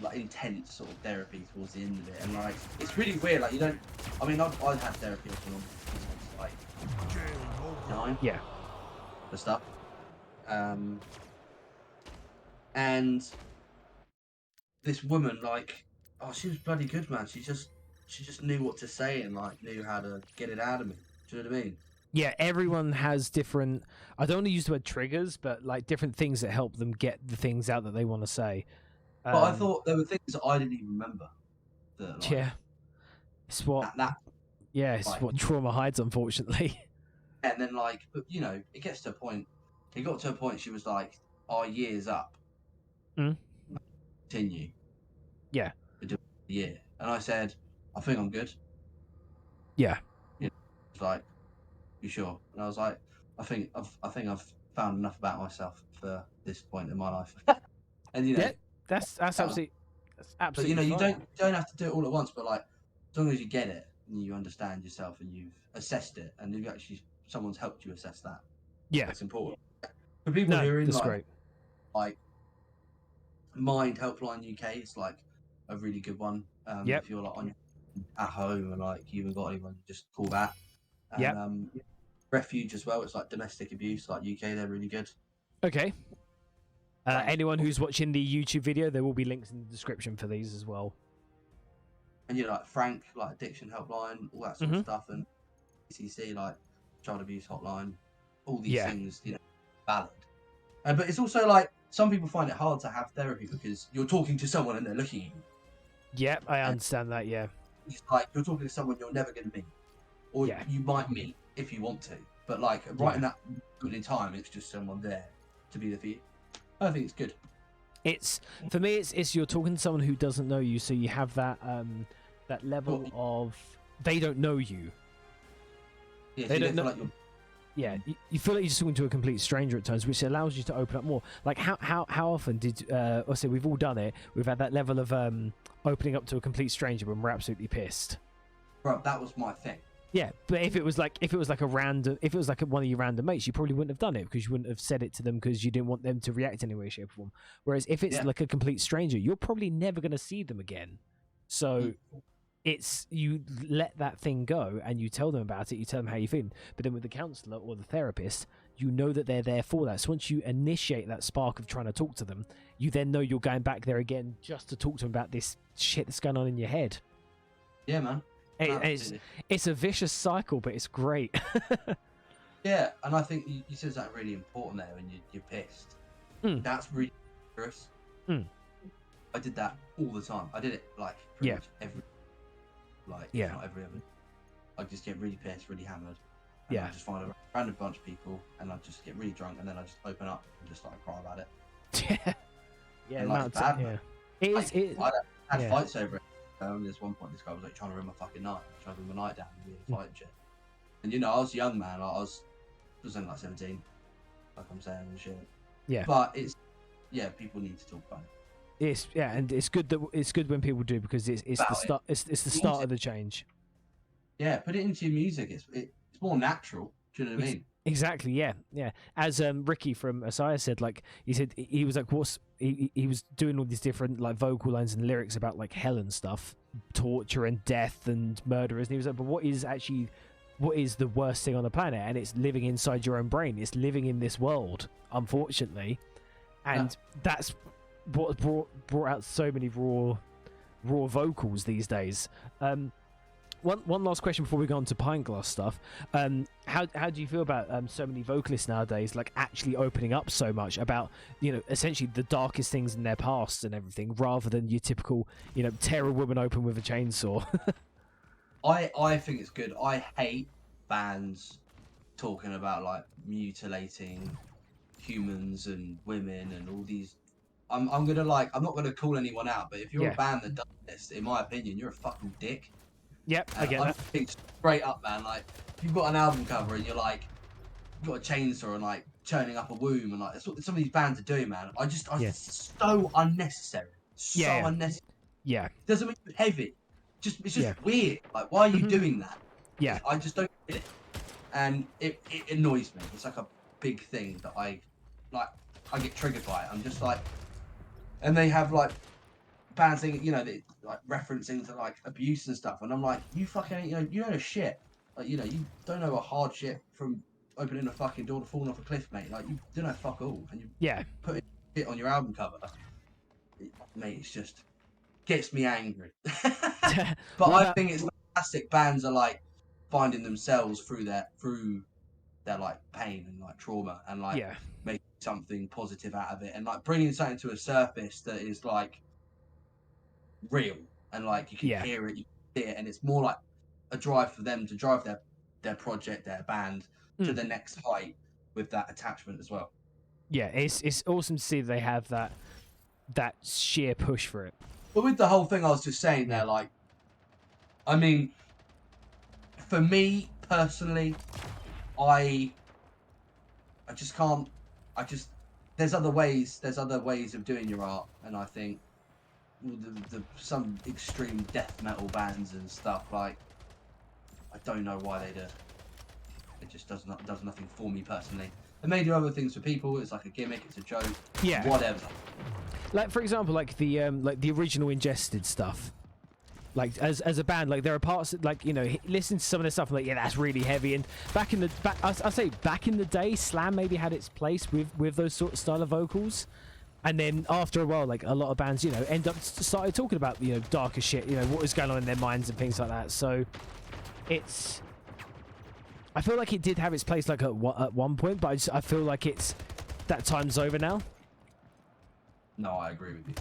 Like intense sort of therapy towards the end of it, and like it's really weird. Like you don't. I mean, I've had therapy for like 9.
Yeah.
For stuff. And this woman, like, she was bloody good, man. She just knew what to say and like knew how to get it out of me. Do you know what I mean?
Yeah, everyone has different. I don't want to use the word triggers, but like different things that help them get the things out that they want to say.
But I thought there were things that I didn't even remember. That, like,
yeah, it's what. It's like, what trauma hides, unfortunately.
And then, like, but you know, it gets to a point. It got to a point. She was like, "Our year's up. Continue."
Yeah.
For doing a year, and I said, "I think I'm good."
Yeah.
You know, it's like, "You sure?" And I was like, "I think I've found enough about myself for this point in my life." And you know.
Yeah. That's absolutely.
But you know, you don't have to do it all at once. But like, as long as you get it and you understand yourself and you've assessed it and you've actually someone's helped you assess that.
Yeah,
that's important. For people who are in like Mind Helpline UK, it's like a really good one. If you're like at home and like you haven't got anyone, just call that. And, Refuge as well. It's like domestic abuse, like UK. They're really good.
Okay. Anyone who's watching the YouTube video, there will be links in the description for these as well.
And you know, like Frank, like Addiction Helpline, all that sort of stuff, and CCC, like Child Abuse Hotline, all these things, you know, valid. But it's also like some people find it hard to have therapy because you're talking to someone and they're looking at you.
Yeah, I understand that. Yeah,
it's like you're talking to someone you're never going to meet, or you might meet if you want to, but like right in that moment in time, it's just someone there to be there for you. I think it's good.
It's for me. It's you're talking to someone who doesn't know you, so you have that that level of they don't know you.
Yeah,
they
so
don't know.
like
yeah, you feel like you're just talking to a complete stranger at times, which allows you to open up more. Like how often did I say we've all done it? We've had that level of opening up to a complete stranger when we're absolutely pissed.
Bro, that was my thing.
Yeah, but if it was like one of your random mates, you probably wouldn't have done it because you wouldn't have said it to them because you didn't want them to react in any way, shape, or form. Whereas if it's like a complete stranger, you're probably never going to see them again. So it's you let that thing go and you tell them about it. You tell them how you feel. But then with the counselor or the therapist, you know that they're there for that. So once you initiate that spark of trying to talk to them, you then know you're going back there again just to talk to them about this shit that's going on in your head.
Yeah, man.
It's a vicious cycle, but it's great.
Yeah, and I think you said something really important there when you're pissed. That's really dangerous. I did that all the time. I did it like pretty much every, like not every other. I just get really pissed, really hammered. And I just find a random bunch of people, and I just get really drunk, and then I just open up and just like cry about it.
Yeah,
like, it's bad.
Yeah,
I had fights over it. There's one point this guy was like trying to ruin my fucking night, trying to ruin my night down, and we had a fight and shit. And you know, I was young, man. I was only like 17, like I'm saying and shit. Yeah. But it's people need to talk about it.
And it's good when people do because it's the start. It's the start of the change.
Yeah, put it into your music. It's more natural. Do you know what I mean?
Exactly. Yeah. As Ricky from Asaya said, like he said, he was like, he was doing all these different like vocal lines and lyrics about like hell and stuff, torture and death and murderers. And he was like, but what is the worst thing on the planet? And it's living inside your own brain. It's living in this world, unfortunately, and that's what brought out so many raw vocals these days. One last question before we go on to Pintglass stuff. How do you feel about so many vocalists nowadays, like actually opening up so much about, you know, essentially the darkest things in their past and everything, rather than your typical, you know, tear a woman open with a chainsaw?
I think it's good. I hate bands talking about like mutilating humans and women and all these. I'm not gonna call anyone out, but if you're a band that does this, in my opinion, you're a fucking dick.
Yep, I get that.
I think straight up, man. Like, if you've got an album cover and you're like, you've got a chainsaw and like churning up a womb and like that's what some of these bands are doing, man. It's so unnecessary. Unnecessary.
Yeah.
Doesn't make it heavy. It's just weird. Like, why are you doing that?
Yeah.
I just don't get it, and it annoys me. It's like a big thing that I get triggered by it. I'm just like, and they have like bands thing, you know, they, like referencing to like abuse and stuff, and I'm like, you fucking, you don't know shit. Like, you know, you don't know a hardship from opening a fucking door to falling off a cliff, mate. Like, you don't know fuck all, and you put it on your album cover, mate. It's just gets me angry. But I think it's fantastic. Bands are like finding themselves through their like pain and like trauma, and like making something positive out of it, and like bringing something to a surface that is like real, and like you can hear it, you can see it, and it's more like a drive for them to drive their project, their band to the next height with that attachment as well. Yeah,
it's awesome to see they have that sheer push for it.
But with the whole thing I was just saying there, like, I mean, for me personally, I just can't. There's other ways of doing your art, and I think some extreme death metal bands and stuff, like, I don't know why they do. It just does nothing for me personally. They may do other things for people. It's like a gimmick. It's a joke.
Yeah.
Whatever.
Like, for example, like the original Ingested stuff. Like, as a band, like, there are parts that, like, you know, listen to some of their stuff and like, yeah, that's really heavy. And back in the day, Slam maybe had its place with those sort of style of vocals. And then after a while, like, a lot of bands, you know, started talking about, you know, darker shit, you know, what was going on in their minds and things like that. So I feel like it did have its place, like, at one point, but I feel like that time's over now.
No, I agree with you.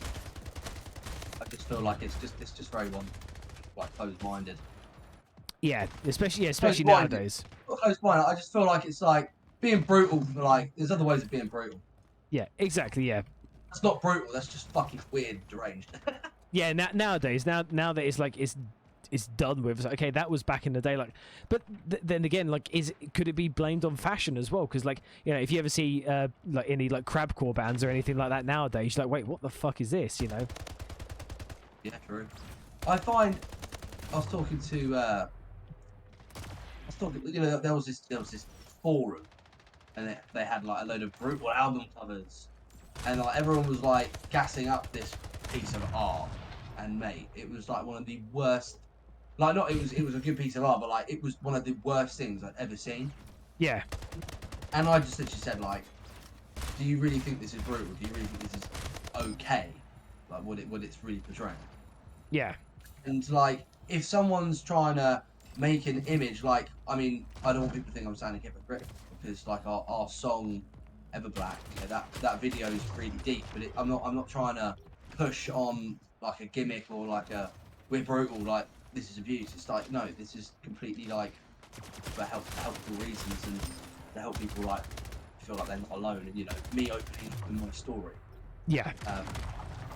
I just feel like it's just very closed-minded.
Yeah, especially nowadays.
Not closed-minded. I just feel like it's like being brutal. Like, there's other ways of being brutal.
Yeah, exactly. Yeah.
That's not brutal. That's just fucking weird, deranged.
Yeah, nowadays, now that it's like it's done with. It's like, okay, that was back in the day. Like, but then again, like, could it be blamed on fashion as well? Because, like, you know, if you ever see like any like crabcore bands or anything like that nowadays, you're like, wait, what the fuck is this? You know?
Yeah, true. I find I was talking to talking, you know, there was this forum, and they had like a load of brutal album covers, and like everyone was like gassing up this piece of art, and mate, it was like one of the worst. Like, not it was a good piece of art, but like it was one of the worst things I'd ever seen.
Yeah.
And I just literally said, like, do you really think this is brutal? Do you really think this is okay? Like, what it's really portraying?
Yeah.
And like, if someone's trying to make an image, like, I mean, I don't want people to think I'm sounding hypocritical, because like our song Ever Black, you know, that video is really deep, but I'm not trying to push on like a gimmick or like a we're brutal, like this is abuse. It's like, no, this is completely like for helpful reasons and to help people like feel like they're not alone, and you know, me opening up in my story.
Yeah.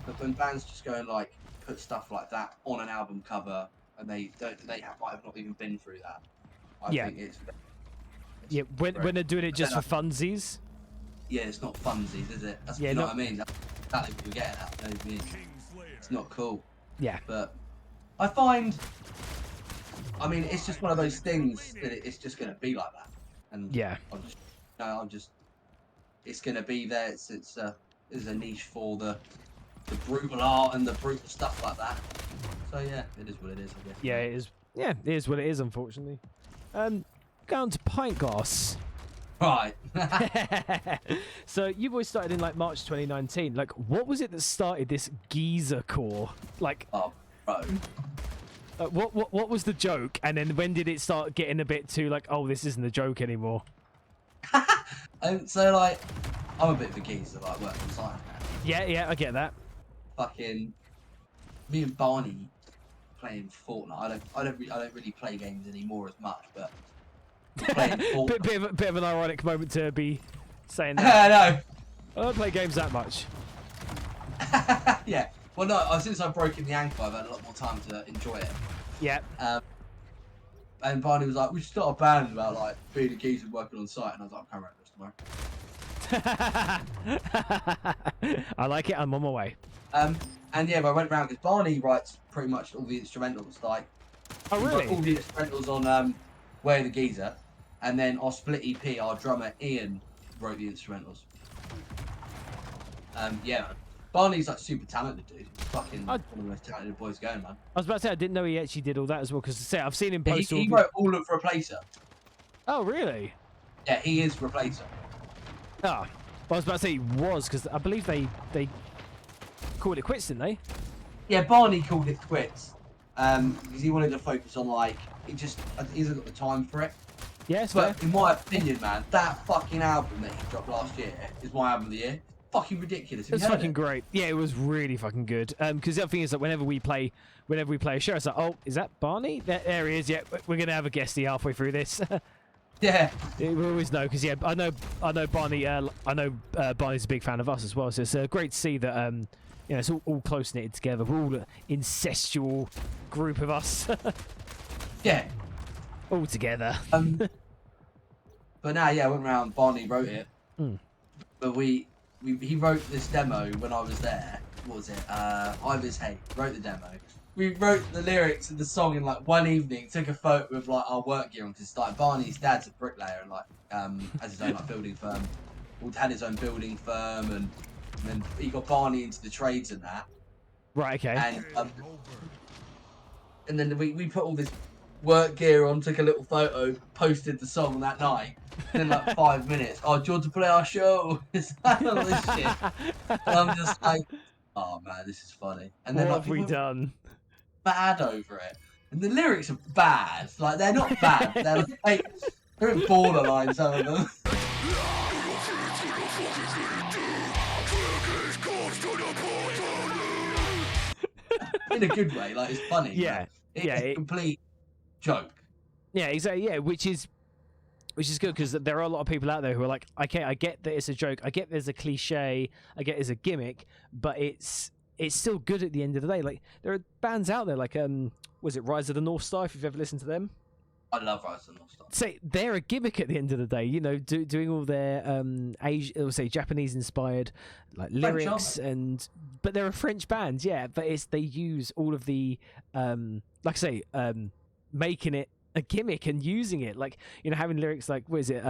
But when bands just go and like put stuff like that on an album cover, and might have not even been through that. I think it's
yeah. When they're doing it just for funsies.
Yeah, it's not funsies, is it? That's,
yeah,
you know what I mean? That's exactly what you're getting at. I mean, it's not cool. Yeah. But I find, I mean, it's just one of those things that it's just going to be like that. And
yeah,
it's going to be there. It's a niche for the brutal art and the brutal stuff like that. So yeah, it is what it is, I guess.
Yeah, it is. Yeah, it is what it is, unfortunately. Going to Pintglass.
Right.
So you boys started in like March 2019. Like, what was it that started this Geeza-Core? Like,
oh, bro.
What was the joke? And then when did it start getting a bit too like, oh, this isn't a joke anymore?
So like, I'm a bit of a geezer, like working on site.
Yeah, I get that.
Fucking, me and Barney playing Fortnite. I don't really play games anymore as much, but playing Fortnite.
bit of an ironic moment to be saying that.
No.
I don't play games that much.
Yeah. Well, no. Since I've broken the ankle, I've had a lot more time to enjoy it.
Yeah.
And Barney was like, "We should start a band about like being a geezer working on site," and I was like, "I'm coming around this tomorrow."
I like it. I'm on my way.
And yeah, but I went around because Barney writes pretty much all the instrumentals. Like,
oh really?
All the instrumentals on Way of the Geezer, and then our split EP, our drummer Ian wrote the instrumentals. Yeah, Barney's like super talented, dude. He's fucking one of the most talented boys going, man.
I was about to say I didn't know he actually did all that as well, because I've seen him post.
He wrote all of Replacer.
Oh really?
Yeah, he is Replacer.
Ah, I was about to say he was, because I believe they called it quits, didn't they?
Yeah, Barney called it quits because he wanted to focus on like he hasn't got the time for it.
Yes,
but in my opinion, man, that fucking album that he dropped last year is my album of the year. Fucking ridiculous.
It's fucking great. Yeah, it was really fucking good. Because the other thing is that whenever we play a show, it's like, oh, is that Barney? There he is. Yeah, we're gonna have a guestie halfway through this.
Yeah.
We always know, because yeah, I know Barney. I know Barney's a big fan of us as well. So it's great to see that you know, it's all close knitted together. We're all an incestual group of us.
Yeah.
All together.
But now, yeah, I went around. Barney wrote it. But he wrote this demo when I was there. What was it? Ivor's Hate wrote the demo. We wrote the lyrics of the song in like one evening. Took a photo with like our work gear on, because like Barney's dad's a bricklayer and like has his own like building firm. Had his own building firm, and then he got Barney into the trades and that.
Right. Okay.
And then we put all this work gear on, took a little photo, posted the song that night. And in like 5 minutes, oh, do you want to play our show? It's like all this shit. And I'm just like, oh man, this is funny. And then
what
like,
have we done?
Bad over it, and the lyrics are bad. Like, they're not bad. They're like, they're in borderline, some of them. In a good way, like, it's funny.
Yeah,
it's a complete joke.
Yeah, exactly. Yeah, which is good, because there are a lot of people out there who are like, okay, I get that it's a joke, I get there's a cliche, I get there's a gimmick, but it's still good at the end of the day. Like, there are bands out there like was it Rise of the North Star, if you've ever listened to them?
I love Rise of the North Star.
Say they're a gimmick at the end of the day, you know, doing all their Japanese inspired like lyrics, but they're a French band, yeah, but they use all of the like I say, making it a gimmick and using it, like, you know, having lyrics like, what is it,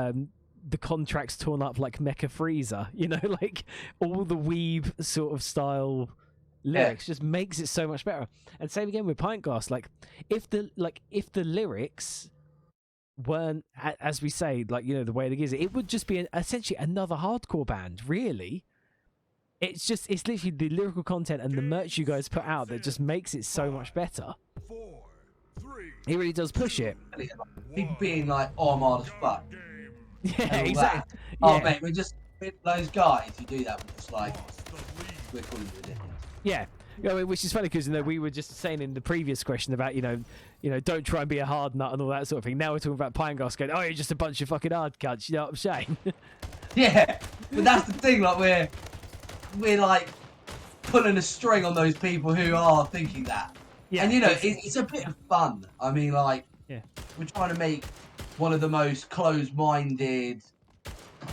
the contract's torn up like Mecha Freezer, you know, like all the weeb sort of style lyrics just makes it so much better. And same again with Pintglass, like if the lyrics weren't, as we say, like, you know, the way it is, it would just be essentially another hardcore band, really. It's literally the lyrical content and the merch you guys put out that just makes it so much better. It really does push it.
People being like, oh, I'm hard as fuck.
Yeah, exactly.
Oh, mate, we're those guys who do that, we're just like, we're calling you ridiculous.
Yeah. You know, which is funny because, you know, we were just saying in the previous question about, you know, don't try and be a hard nut and all that sort of thing. Now we're talking about Pintglass going, oh, you're just a bunch of fucking hard cunts. You know what I'm saying?
Yeah, but that's the thing. Like we're like pulling a string on those people who are thinking that.
Yeah.
And you know, it's a bit of fun. I mean, like, we're trying to make one of the most closed-minded,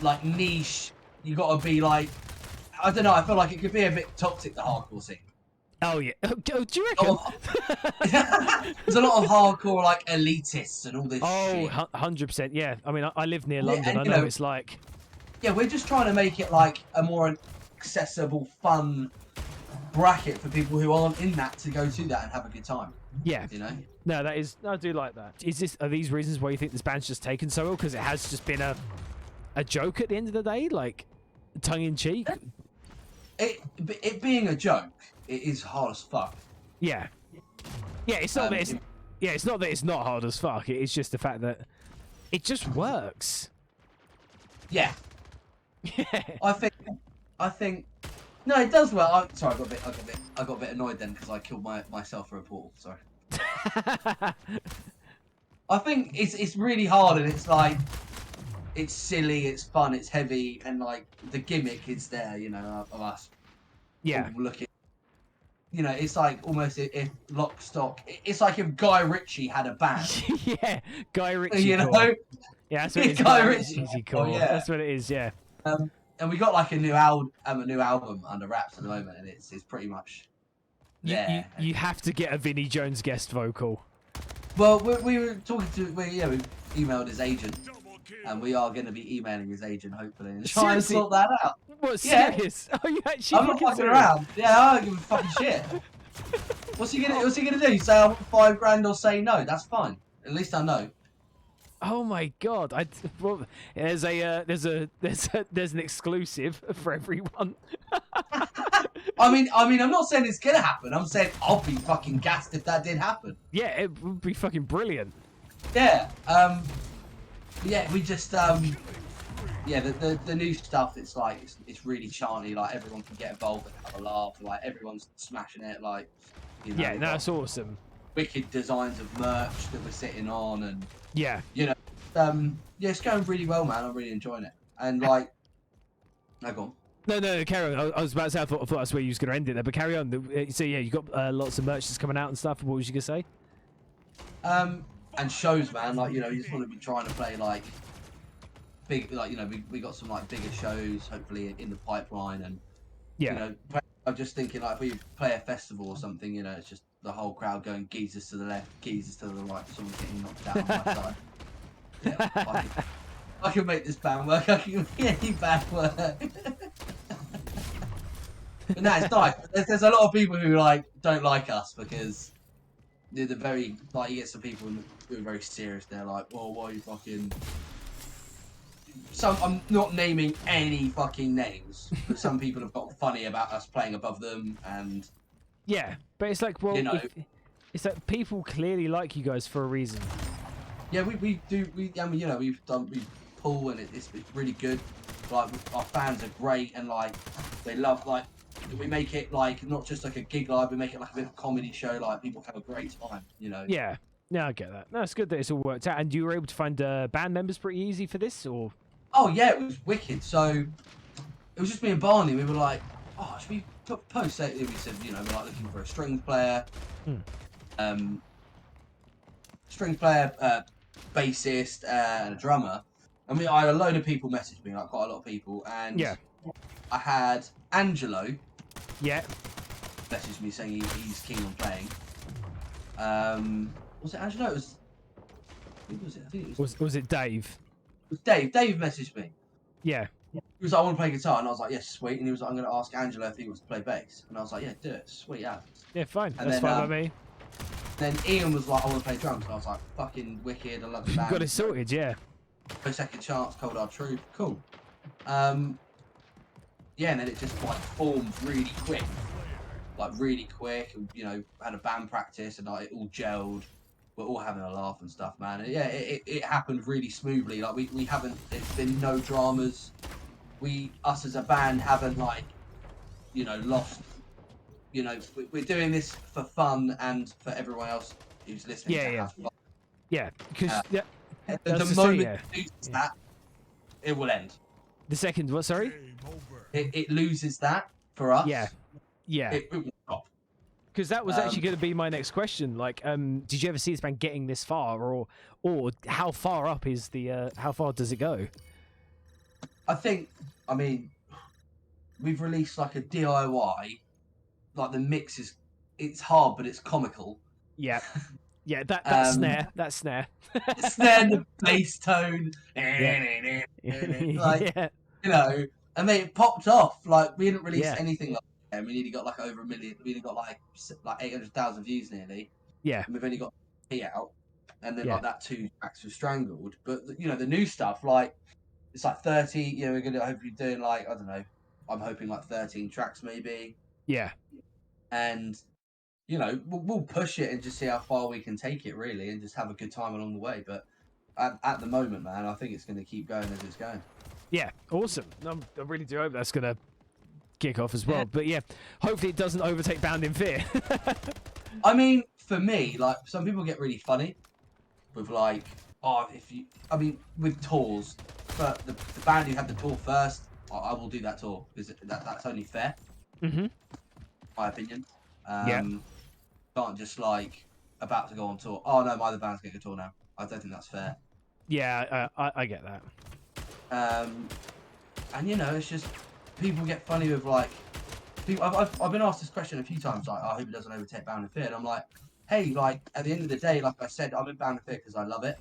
like, niche. You got to be like, I don't know. I feel like it could be a bit toxic, the hardcore scene.
Oh yeah. Oh, do you reckon?
There's a lot of hardcore like elitists and all this.
Oh,
shit.
100%. Yeah. I mean, I live near London.
And,
I know it's like.
Yeah, we're just trying to make it like a more accessible, fun bracket for people who aren't in that to go to that and have a good time.
Yeah.
You know.
No, that is. I do like that. Are these reasons why you think this band's just taken so well? Because it has just been a joke at the end of the day, like tongue in cheek.
It being a joke, it is hard as fuck.
Yeah. Yeah, it's not that it's. Yeah, it's not that it's not hard as fuck. It's just the fact that it just works.
Yeah.
Yeah.
I think. No, it does well. Sorry, I got a bit annoyed then because I killed myself for a portal. Sorry. I think it's really hard and it's like it's silly, it's fun, it's heavy, and like the gimmick is there, you know, of us.
Yeah.
Looking. You know, it's like almost if Lock Stock. It's like if Guy Ritchie had a band.
Yeah, Guy Ritchie.
You know.
Yeah, that's what it is.
Guy Ritchie.
Core. Yeah. That's what it is. Yeah.
And we got like a new album under wraps at the moment, and it's pretty much there.
You have to get a Vinnie Jones guest vocal.
Well, we were talking to we emailed his agent, and we are going to be emailing his agent hopefully and trying to sort that out.
What, serious? Oh, you actually?
I'm not fucking around. Yeah, I don't give a fucking shit. What's he gonna do? Say I want $5,000 or say no? That's fine. At least I know.
Oh my god! Well, there's an exclusive for everyone.
I mean, I'm not saying it's gonna happen. I'm saying I'll be fucking gassed if that did happen.
Yeah, it would be fucking brilliant.
Yeah. Yeah, we just yeah, the new stuff. It's like it's really chanty. Like everyone can get involved and have a laugh. Like everyone's smashing it. Like, you know,
yeah, no, that's awesome.
Wicked designs of merch that we're sitting on, and
yeah,
you know, yeah, it's going really well, man. I'm really enjoying it. And like, no, go on.
No, carry on. I was about to say, I thought that's where you was going to end it there, but carry on. So yeah, you got lots of merch that's coming out and stuff. What was you gonna say?
And shows, man. Like, you know, you just want to be trying to play like big, like, you know, we got some like bigger shows hopefully in the pipeline, and
yeah,
you know, I'm just thinking like if we play a festival or something, you know, it's just the whole crowd going geezers to the left, geezers to the right, someone getting knocked out on my side. Yeah, I can make this band work. I can make any band work. But no, it's nice. There's a lot of people who like don't like us because they're very like, you get some people who are very serious. They're like, "Well, why are you fucking?" I'm not naming any fucking names, but some people have got funny about us playing above them, and
yeah, but it's like, well,
you know,
it's like people clearly like you guys for a reason.
Yeah, we do. I mean, you know, we pull and it's really good. Like our fans are great, and like they love, like we make it like not just like a gig live, we make it like a bit of a comedy show. Like people have a great time, you know.
Yeah, no, I get that. No, it's good that it's all worked out. And you were able to find band members pretty easy for this, or?
Oh yeah, it was wicked. So it was just me and Barney. We were like, oh, should we post it? We said, you know, we're like looking for a strings player, bassist, and a drummer. I mean, I had a load of people message me, like quite a lot of people, and
yeah,
I had Angelo.
Yeah.
Messaged me saying he's keen on playing. Was it Angelo? It was. Who was it? I think it was
Was it Dave?
Dave. Dave messaged me.
Yeah.
He was like, I want to play guitar, and I was like, yes, sweet. And he was like, I'm going to ask Angelo if he wants to play bass, and I was like, yeah, do it, sweet, yeah.
Yeah, fine.
And
That's
then,
fine by me.
Then Ian was like, I want to play drums, and I was like, fucking wicked, I love the band.
Got it sorted, yeah.
No Second Chance, Cold Hard Truth, cool. Yeah, and then it just like formed really quick, and, you know, had a band practice, and like it all gelled. We're all having a laugh and stuff, man. And yeah, it happened really smoothly. Like we haven't, there's been no dramas. Us as a band haven't like, you know, lost. You know, we're doing this for fun and for everyone else who's listening.
Yeah,
to
yeah.
have fun.
Yeah, because
The moment it loses that, it will end.
The second, what? Sorry.
It loses that for us.
Yeah, yeah.
It will stop.
Because that was actually going to be my next question. Like, did you ever see this band getting this far, or how far up is the? How far does it go?
I mean, we've released like a DIY. Like the mix it's hard, but it's comical.
Yeah, yeah. That snare, that snare.
The snare and the bass tone. Like,
yeah.
you know, and then it popped off. Like we didn't release
Yeah.
anything like that. And we nearly got like over 1 million. We nearly got like 800,000 views nearly.
Yeah.
And we've only got P out, and then
Yeah.
like that 2 tracks were strangled. But you know, the new stuff, like it's like 30. You know, we're gonna hopefully doing like, I don't know. I'm hoping like 13 tracks maybe.
Yeah.
And you know, we'll push it and just see how far we can take it really, and just have a good time along the way. But at the moment, man, I think it's going to keep going as it's going.
Yeah, awesome. I really do hope that's going to kick off as well.
Yeah.
But yeah, hopefully it doesn't overtake Bound in Fear.
I mean, for me, like some people get really funny with like, oh, with tours. But the band who had the tour first, I will do that tour because that's only fair.
Mm-hmm.
My opinion.
Yeah.
Can't just like about to go on tour. Oh no, my other band's getting a tour now. I don't think that's fair.
Yeah, I get that.
And you know, it's just people get funny with like. People, I've been asked this question a few times. Like, I hope it doesn't overtake Bound and Fear. And I'm like, hey, like at the end of the day, like I said, I'm in Bound and Fear because I love it.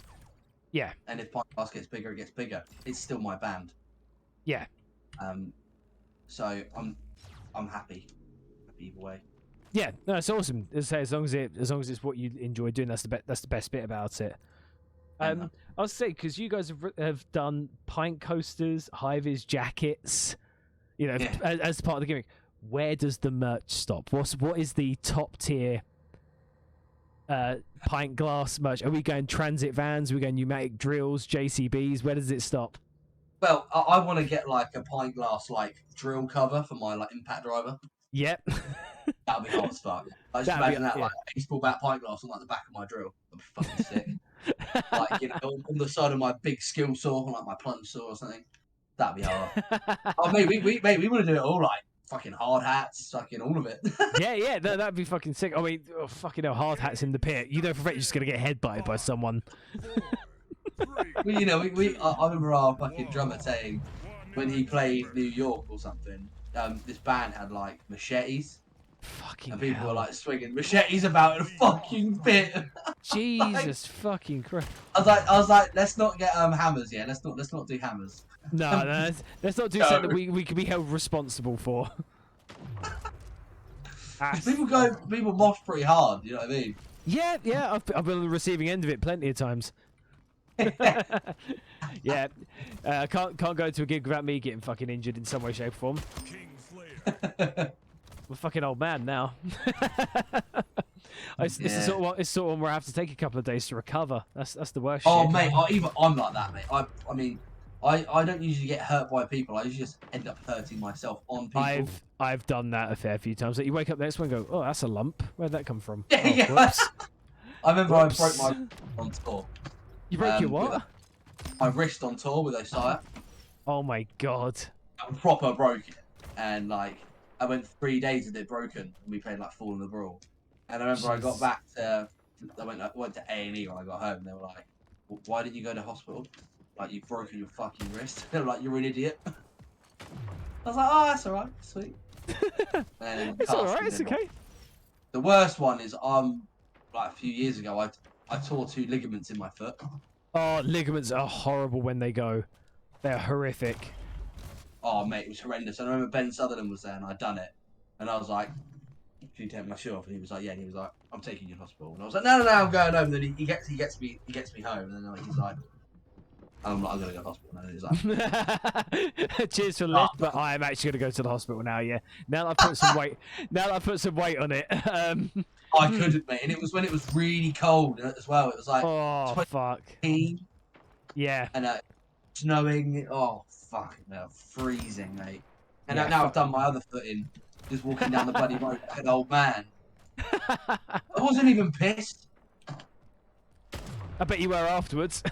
Yeah.
And if Pintglass gets bigger, it gets bigger. It's still my band.
Yeah.
So I'm happy either way.
Yeah, no, it's awesome. As long as it's what you enjoy doing, that's the best bit about it. I'll say because you guys have done pint coasters, high-vis jackets, you know,
Yeah.
as part of the gimmick. Where does the merch stop? What is the top tier pint glass merch? Are we going transit vans? Are we going pneumatic drills, JCBs? Where does it stop?
Well, I want to get like a Pintglass like drill cover for my like impact driver.
Yep.
That'd be hot as fuck. I just
That'd be-
imagine that
yeah.
like a baseball bat Pintglass on like the back of my drill. That'd be fucking sick. Like, you know, on the side of my big skill saw, like my plunge saw or something. That'd be hard. Oh, mate, we want to do it all, like fucking hard hats, fucking all of it.
yeah, that'd be fucking sick. I mean, fucking hell, hard hats in the pit. You know for a fact you're just gonna get headbutted by someone.
Well, you know, I remember our fucking drummer saying when he played New York or something, this band had like machetes.
Fucking
And people
hell.
were like swinging machetes about in a fucking pit.
Jesus fucking Christ.
I was like, let's not get hammers, yeah. Let's not do hammers.
No, let's not do
No.
something that we can be held responsible for.
People mosh pretty hard. You know what I mean?
Yeah, I've been on the receiving end of it plenty of times. Yeah, can't go to a gig without me getting fucking injured in some way, shape, or form. I'm a fucking old man now. It's the sort of one where I have to take a couple of days to recover. That's the worst.
Oh,
shit.
mate, I'm like that, mate. I mean, I don't usually get hurt by people. I usually just end up hurting myself on people.
I've done that a fair few times. Like you wake up the next one and go, oh, that's a lump. Where'd that come from?
Yeah,
Oh,
yeah.
whoops.
I remember
Whoops.
I broke my on tour.
You broke your what?
My wrist on tour with Osiah.
Oh my god.
I proper broke it, and like I went 3 days with it broken. And we played like Fall in the Brawl. And I remember I got back to, I went to A&E when I got home. And they were like, well, "Why didn't you go to hospital? Like you've broken your fucking wrist." They were like, "You're an idiot." I was like, "Oh, that's alright, sweet."
It's alright, it's okay.
The worst one is like a few years ago, I tore 2 ligaments in my foot.
Oh, ligaments are horrible when they go. They're horrific.
Oh, mate, it was horrendous. I remember Ben Sutherland was there and I'd done it. And I was like, can you take my shoe off? And he was like, yeah. And he was like, I'm taking you to hospital. And I was like, no, I'm going home. And then he gets me home. And then he's like, I'm going to go to the hospital. And he's like,
cheers for the lift, but I am actually going to go to the hospital now. Yeah. Now that I've put some weight. Now that I've put some weight on it.
I couldn't, mate. And it was when it was really cold as well. It was like,
oh fuck. Yeah.
And snowing. Oh fuck, no, freezing, mate. And
Yeah,
now I've done my other foot in, just walking down the bloody road like an old man. I wasn't even pissed.
I bet you were afterwards.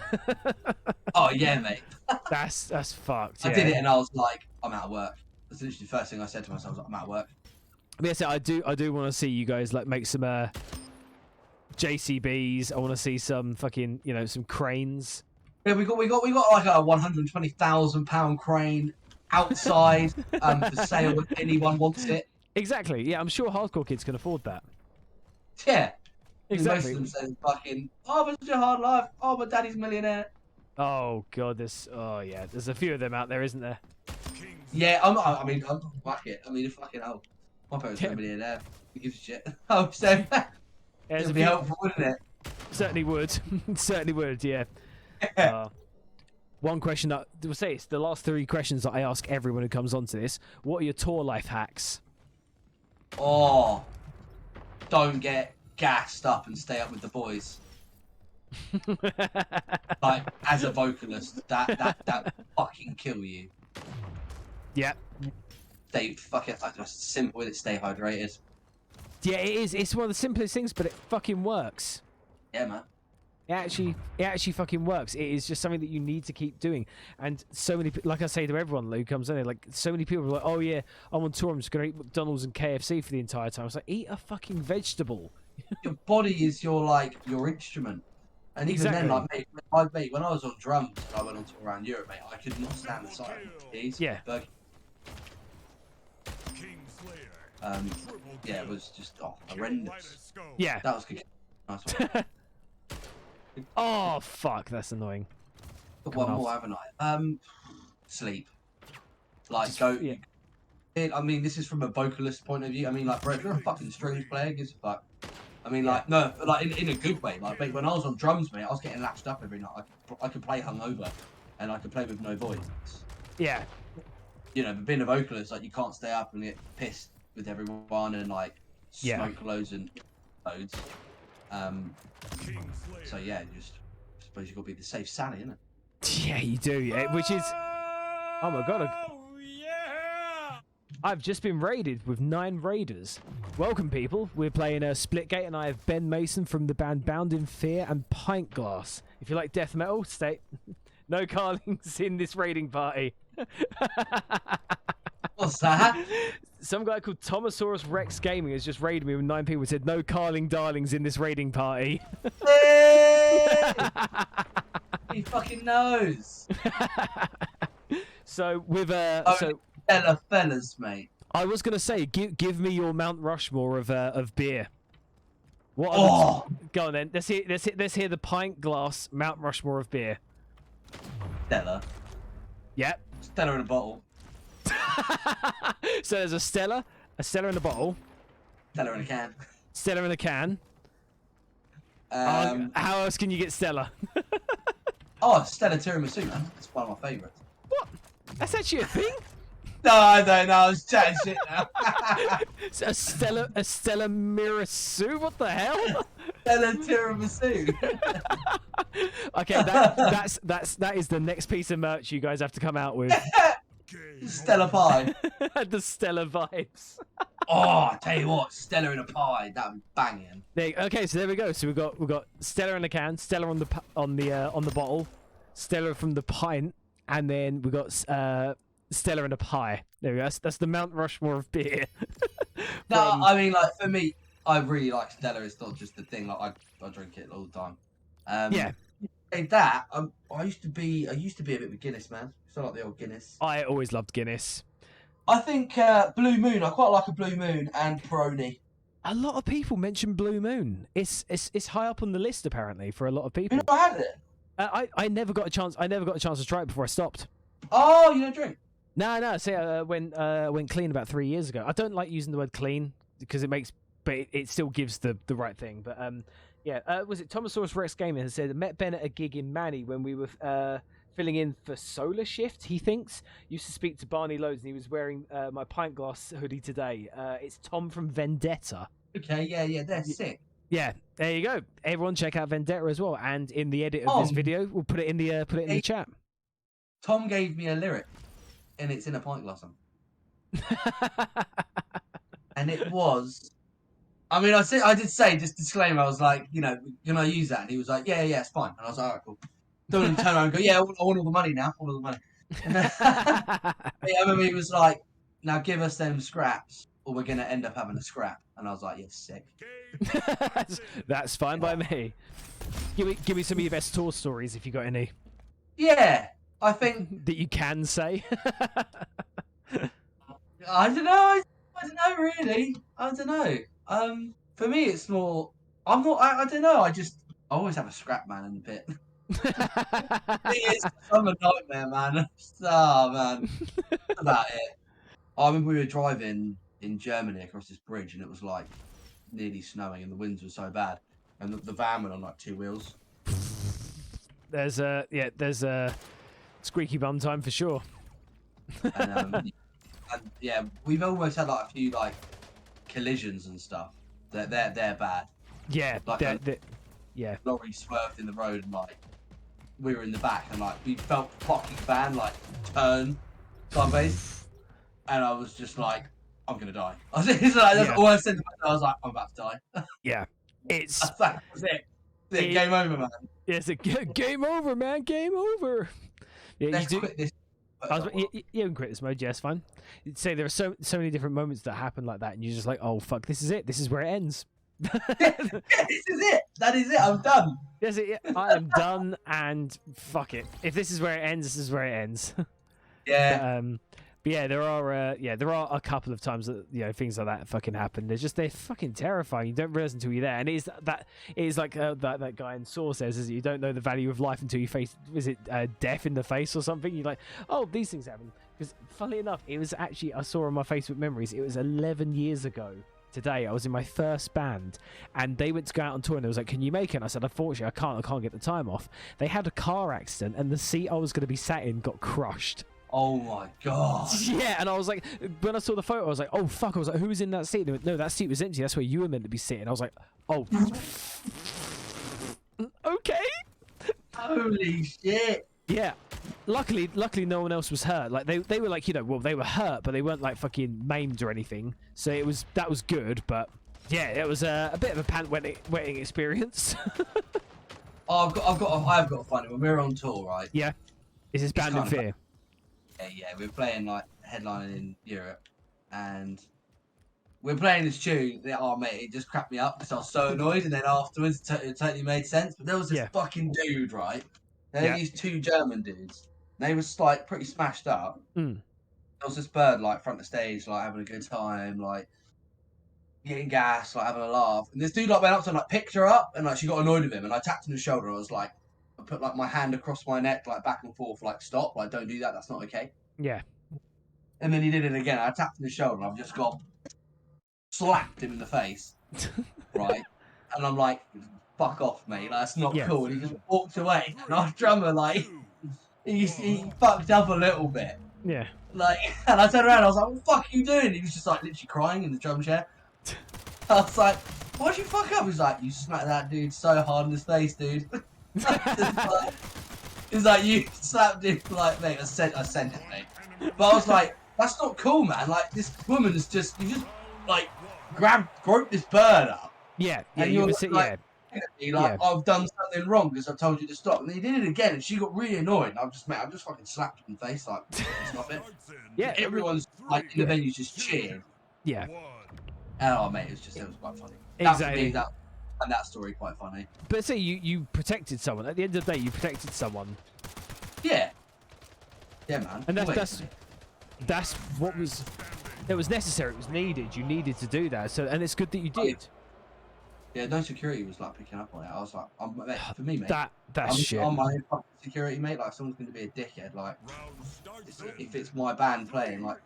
Oh yeah, mate.
That's fucked.
I did it and I was like, I'm out of work. That's literally the first thing I said to myself. I was like, I'm out of work.
Yes, I do want to see you guys like make some JCBs. I want to see some fucking, you know, some cranes.
Yeah, we got like a £120,000 crane outside for sale if anyone wants it.
Exactly. Yeah, I'm sure hardcore kids can afford that.
Yeah.
Exactly.
Most of them say fucking, oh, it's a hard life. Oh, my daddy's a millionaire.
Oh god, there's a few of them out there, isn't there?
Yeah, I mean, fuck it. I mean, fucking hell. My parents are a millionaire. Who gives a shit? Oh, so it'd be helpful, wouldn't it?
Certainly would. Certainly would. Yeah. One question that we'll say it's the last 3 questions that I ask everyone who comes onto this. What are your tour life hacks?
Oh, don't get gassed up and stay up with the boys. Like as a vocalist, that fucking kill you.
Yeah.
Stay fucking just simple with it. Stay hydrated.
Yeah, it is. It's one of the simplest things, but it fucking works.
Yeah, man.
It actually fucking works. It is just something that you need to keep doing. And so many, like I say to everyone who comes in here, like so many people are like, oh yeah, I'm on tour, I'm just gonna eat McDonald's and KFC for the entire time. I was like, eat a fucking vegetable.
Your body is your instrument. And even
Exactly.
then, mate, when I was on drums and I went on tour around Europe, mate, I could not stand the sight of these.
Yeah.
Yeah, it was just horrendous.
Yeah.
That was good. Nice one.
Oh fuck, that's annoying.
Got
Come
one
on.
more, haven't I? Sleep. Like,
Just-
go.
yeah.
I mean, this is from a vocalist point of view. I mean, like, bro, if you're a fucking strings player, gives a fuck. I mean, like, no, like in a good way. Like, mate, when I was on drums, mate, I was getting latched up every night. I could play hungover, and I could play with no voice.
Yeah.
You know, but being a vocalist, like, you can't stay up and get pissed with everyone and like smoke loads and loads. So yeah, just I suppose you've got to be the safe Sally, isn't it?
Yeah, you do. Yeah, which is. Oh my god. I've just been raided with 9 raiders. Welcome, people. We're playing Splitgate, and I have Ben Mason from the band Bound in Fear and Pintglass. If you like death metal, stay. No Carlings in this raiding party.
What's that?
Some guy called Tomosaurus Rex Gaming has just raided me with 9 people. Said no Carling darlings in this raiding party.
He fucking knows.
So with
fellas, mate.
I was gonna say, give me your Mount Rushmore of beer. What?
Oh,
Go on then. Let's hear the Pintglass Mount Rushmore of beer.
Stella.
Yep.
Stella in a bottle.
So there's a Stella in a bottle,
Stella in a can.
Stella in a can. How else can you get Stella?
Oh, Stella tiramisu, man. That's one of my favourites.
What? That's actually a thing?
No, I don't know. I was chatting shit now.
A Stella Mirasu? What the hell?
Stella tiramisu.
Okay, that is the next piece of merch you guys have to come out with.
Stella pie.
The Stella vibes.
Oh, I tell you what, Stella in a pie, that'd be banging.
Okay, so there we go. So we've got Stella in a can, Stella on the bottle, Stella from the pint, and then we've got Stella in a pie. There we go. That's the Mount Rushmore of beer.
No, I mean, like, for me, I really like Stella. It's not just the thing. Like, I drink it all the time.
Yeah.
Hey, that I used to be a bit with Guinness, man. So like the old Guinness.
I always loved Guinness.
I think Blue Moon. I quite like a Blue Moon and Peroni.
A lot of people mention Blue Moon. It's high up on the list apparently for a lot of people.
You never had it?
I never got a chance. I never got a chance to try it before I stopped.
Oh, you don't drink?
No. See, went clean about 3 years ago. I don't like using the word clean because it makes, but it still gives the right thing. But yeah. Was it Tomosaurus Rex Gaming has said met Ben at a gig in Manny when we were filling in for Solar Shift. He thinks used to speak to Barney loads, and he was wearing my Pintglass hoodie today. It's Tom from Vendetta.
Okay, yeah, they're sick.
Yeah, there you go. Everyone check out Vendetta as well. And in the edit of this video, we'll put it in the chat.
Tom gave me a lyric, and it's in a pint glass. And it was, I mean, I did say, just disclaimer, I was like, you know, can I use that? And he was like, yeah, it's fine. And I was like, all right, cool. Don't even turn around and go, yeah, I want all the money now, all the money. I remember he was like, now give us them scraps, or we're going to end up having a scrap. And I was like, yeah, sick.
That's fine by me. Give me some of your best tour stories if you got any.
Yeah, I think
that you can say.
I don't know. I don't know really. I don't know. For me, it's more. I'm not. I don't know. I always have a scrap man in the pit. I'm a nightmare, man. Oh man, that's about it. I remember we were driving in Germany across this bridge, and it was like nearly snowing, and the winds were so bad, and the van went on like 2 wheels.
There's a squeaky bum time for sure.
And yeah, we've almost had like a few like collisions and stuff. They're bad.
Yeah,
like
yeah.
Lorry swerved in the road, and like we were in the back, and like we felt the fucking van like turn sideways, and I was just like, I'm gonna die. That's all I said to myself. I was like, I'm about to die.
Yeah, it's
that was it. Game over, man.
It's a game over, man. Game over. Yeah,
Let's quit this.
You can quit this mode. Yes, fine. You'd say there are so many different moments that happen like that, and you're just like, oh fuck, this is it. This is where it ends.
Yeah, this is it. That is it. I'm done.
Yes, I am done, and fuck it. If this is where it ends, this is where it ends.
Yeah.
But yeah, there are a couple of times that things like that fucking happen. They're fucking terrifying. You don't realize until you're there, and it is like that guy in Saw says, is you don't know the value of life until you face death in the face or something. You're like, oh, these things happen. Because funnily enough, it was actually I saw on my Facebook memories. It was 11 years ago. Today I was in my first band, and they went to go out on tour, and they was like, can you make it? And I said, unfortunately I can't get the time off. They had a car accident, and the seat I was going to be sat in got crushed.
Oh my god.
Yeah, and I was like, when I saw the photo, I was like, oh fuck. I was like, who was in that seat? And they went, no, that seat was empty. That's where you were meant to be sitting. I was like, oh. Okay.
Holy shit.
Yeah. Luckily no one else was hurt. Like they were like, well, they were hurt, but they weren't like fucking maimed or anything. So that was good, but yeah, it was a bit of a pant wetting experience.
Oh, I've got to find it when we're on tour, right?
Yeah. This is Band in Fear.
Yeah, we're playing like headlining in Europe, and we're playing this tune. Oh mate, it just cracked me up because I was so annoyed, and then afterwards it totally made sense. But there was this fucking dude, right? There were these 2 German dudes. They was like pretty smashed up. There was this bird like front of stage, like having a good time, like getting gas, like having a laugh. And this dude like went up to her, like picked her up, and like she got annoyed with him, and I tapped him on the shoulder. And I was like, I put like my hand across my neck, like back and forth, like stop, like don't do that. That's not okay.
Yeah.
And then he did it again. I tapped him on the shoulder, and I've just slapped him in the face, right? And I'm like, fuck off, mate. Like, that's not cool. And he just walked away. And our drummer, like, he fucked up a little bit.
Yeah.
Like, and I turned around, and I was like, what the fuck are you doing? He was just like literally crying in the drum chair. I was like, why'd you fuck up? He's like, you smacked that dude so hard in his face, dude. He's like, you slapped him, like, mate, I sent it, mate. But I was like, that's not cool, man. Like, this woman is just, you just, like, groped this bird up.
Yeah,
and
you were
like, I've done something wrong because I told you to stop. And then he did it again, and she got really annoyed. And I'm just fucking slapped him in the face, like, stop it.
Yeah.
Everyone's, like, in the venue just cheered.
Yeah.
And, oh, mate, it was quite funny.
Exactly.
That story quite funny.
But see, you protected someone. At the end of the day, you protected someone.
Yeah. Yeah, man.
And that's what was necessary. It was needed. You needed to do that. So, and it's good that you did.
Yeah, no security was like picking up on it. I was like, mate, for me, mate.
That's shit.
I'm my own fucking security, mate. Like, if someone's going to be a dickhead, like, if it's my band playing, like,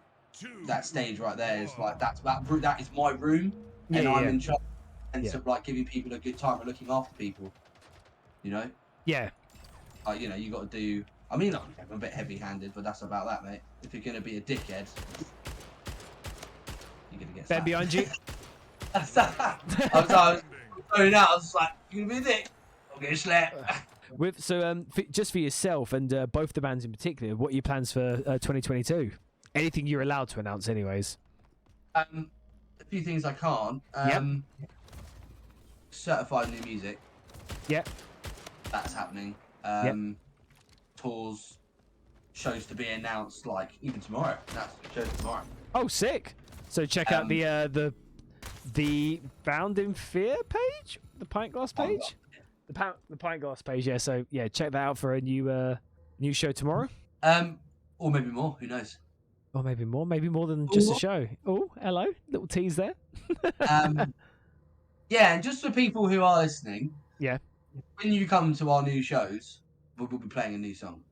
that stage right there is like that is my room, and I'm in charge, and so like giving people a good time and looking after people. You know.
Yeah.
Like, you know, you got to do. I mean, I'm a bit heavy-handed, but that's about that, mate. If you're going to be a dickhead, you're going to get.
Ben behind you.
I was throwing out. I was just like, "You're gonna be a dick. I'll get a slapped."
Just for yourself and both the bands in particular, what are your plans for 2022? Anything you're allowed to announce, anyways.
A few things I can't. Certified new music.
Yep.
That's happening. Tours, shows to be announced, like even tomorrow. That's shows tomorrow.
Oh, sick! So check out the Bound in Fear page, the Pintglass page, the Pintglass page. Yeah. So yeah, check that out for a new show tomorrow.
Or maybe more. Who knows?
Or maybe more than just a show. Oh, hello, little tease there.
Yeah, and just for people who are listening,
yeah,
when you come to our new shows, we'll be playing a new song.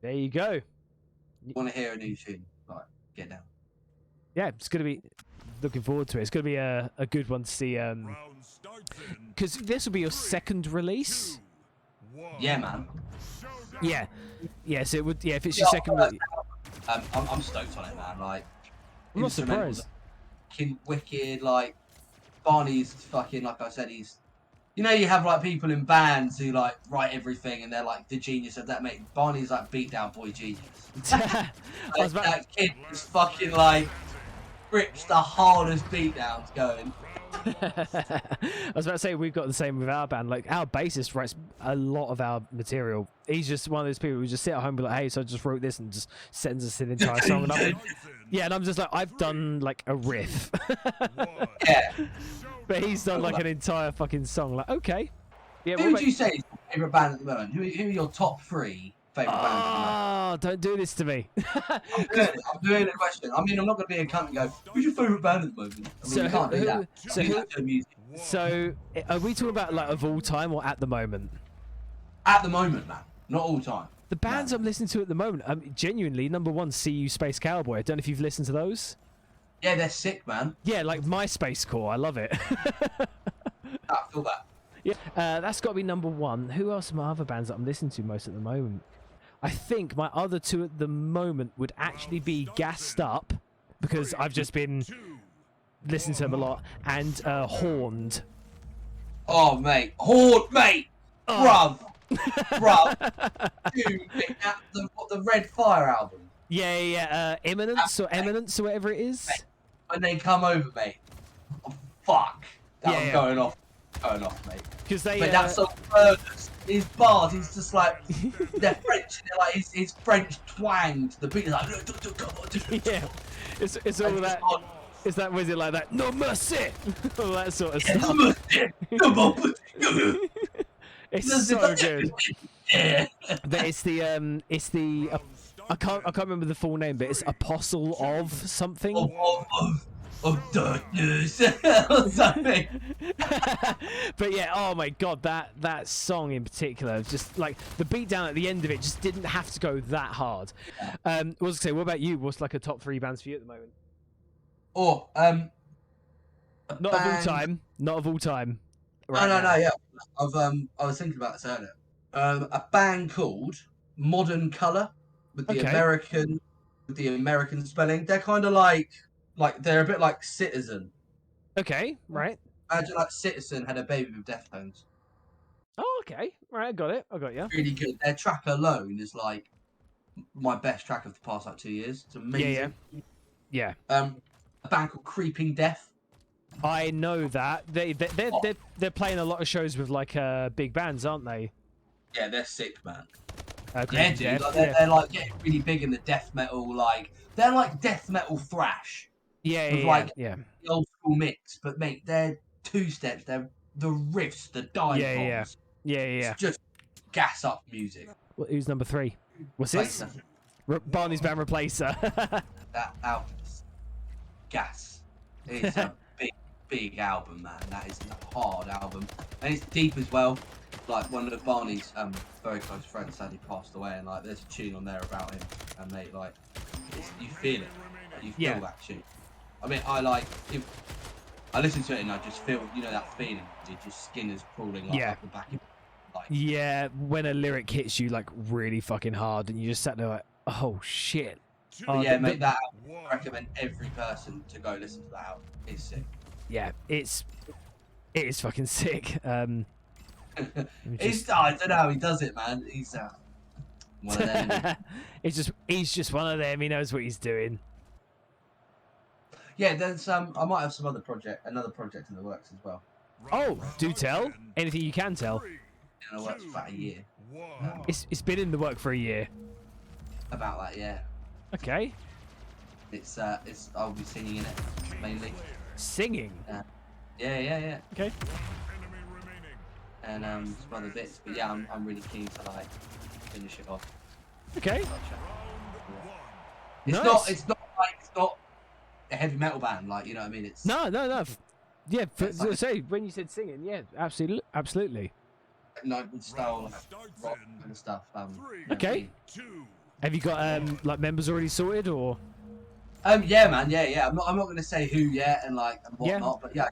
There you go.
Want to hear a new tune? Like, get down.
Yeah, it's gonna be. Looking forward to it. It's gonna be a good one to see. Because this will be your second release.
Yeah, man.
Yeah. Yes, it would. Yeah, if it's your second release.
I'm stoked on it, man. Like,
I'm not surprised.
Wicked, like, Barney's fucking, like I said, he's... You know, you have, like, people in bands who, like, write everything and they're, like, the genius of that, mate. Barney's, like, beat-down boy genius. That kid is fucking, like, rips the hardest beatdowns going.
I was about to say, we've got the same with our band. Like, our bassist writes a lot of our material. He's just one of those people who just sit at home and be like, hey, so I just wrote this, and just sends us an entire song. And I'm just like, I've done like a riff.
Yeah.
But he's done like an entire fucking song. Like, okay. Yeah.
Who would you say is your favourite band at the moment? Who are your top 3 favourite bands at the moment?
Oh, don't do this to me.
I'm doing a question. I mean, I'm not going to be a cunt and go, who's your favourite band at the moment? I mean, you can't do that.
So, are we talking about like of all time or at the moment?
At the moment, man. Not all time.
The bands I'm listening to at the moment, genuinely, number one, See You Space Cowboy. I don't know if you've listened to those.
Yeah, they're sick, man.
Yeah, like my Space Core. I love it.
I feel that.
Yeah, that's got to be number one. Who else are my other bands that I'm listening to most at the moment? I think my other 2 at the moment would actually be Gassed Up, because I've just been listening to them a lot, and Horned.
Oh, mate. Horned, mate! Bruv! Dude, the Red Fire album.
Yeah. Imminence or Eminence or whatever it is.
Mate, when they come over, mate. Oh, fuck. That was going off, mate.
Because they.
But that's so murderous. His bars, he's just like, they're French. They're like, his French twang to the beat. Like,
yeah. It's all that. Is that, was it like that? No mercy! All that sort of stuff. It's so good. But it's the I can't remember the full name, but it's Apostle of something.
Of darkness or something.
But yeah, oh my god, that song in particular, just like the beat down at the end of it just didn't have to go that hard. What was I say, what about you? What's like a top 3 bands for you at the moment? Not of all time.
Right no, yeah. I was thinking about this earlier. A band called Modern Colour with the American spelling. They're kind of like they're a bit like Citizen.
Okay, right.
Imagine like Citizen had a baby with Deftones.
Oh, okay. Right, I got it. I got you.
Really good. Their track alone is like my best track of the past like 2 years. It's amazing.
Yeah.
A band called Creeping Death.
I know that they're playing a lot of shows with like big bands, aren't they?
Yeah, they're sick, man.
Yeah,
dude. Like, they're like getting really big in the death metal. Like they're like death metal thrash.
Yeah,
the old school mix. But mate, they're 2 steps. They're the riffs, the dive bombs.
Yeah.
It's just gas up music.
Well, who's number 3? What's this? Barney's Band Replacer.
That album's gas. It's a big big album, man. That is a hard album, and it's deep as well. Like one of Barney's very close friends sadly passed away, and like there's a tune on there about him, and mate, like you feel it, like, you feel that tune. I mean, if I listen to it and I just feel, you know, that feeling, your skin is crawling like up the back of like.
Yeah, when a lyric hits you like really fucking hard, and you just sat there like, oh shit.
Yeah, mate, that album, I recommend every person to go listen to that album. It's sick.
Yeah, it is fucking sick.
I don't know how he does it, man. He's one of them.
he's just one of them. He knows what he's doing.
Yeah, there's I might have another project in the works as well.
Oh, do tell. Anything you can tell.
In the works for about a year.
It's been in the work for a year.
About that, yeah.
Okay.
It's I'll be singing in it mainly.
Singing.
Yeah.
Okay.
And some other bits, but yeah, I'm really keen to like finish it off.
Okay.
It's not a heavy metal band, like, you know what I mean? It's
no. Yeah,
like,
say when you said singing, yeah, absolutely.
Like style, like rock and stuff.
Okay. Have you got like members already sorted or?
Yeah, man. Yeah. I'm not gonna say who yet and like and whatnot, but yeah,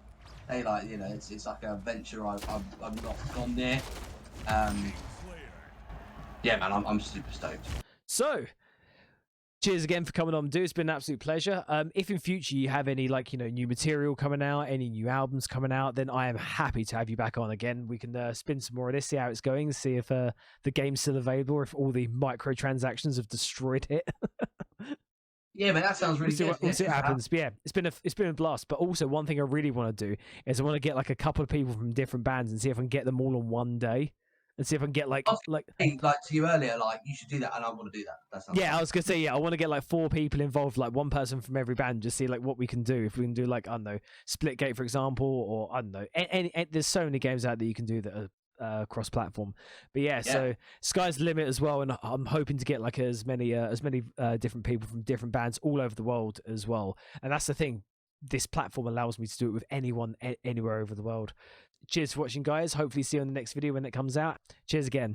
they like, you know, it's like a venture I'm not gone there. Yeah, man, I'm super stoked.
So, cheers again for coming on, dude. It's been an absolute pleasure. If in future you have any, like, you know, new material coming out, any new albums coming out, then I am happy to have you back on again. We can spin some more of this, see how it's going, see if the game's still available, or if all the microtransactions have destroyed it.
Yeah, man, that sounds really good.
We'll see what happens. But yeah, it's been a blast. But also, one thing I really want to do is I want to get like a couple of people from different bands and see if I can get them all on one day. And see if I can get like
to you earlier, like you should do that, and I want to do that.
I was gonna say, I want to get like 4 people involved, like one person from every band, just see like what we can do. If we can do like, I don't know, Splitgate for example, or I don't know, there's so many games out that you can do that are cross-platform. But yeah, so sky's the limit as well, and I'm hoping to get like as many different people from different bands all over the world as well. And that's the thing. This platform allows me to do it with anyone anywhere over the world. Cheers for watching, guys. Hopefully see you in the next video when it comes out. Cheers again.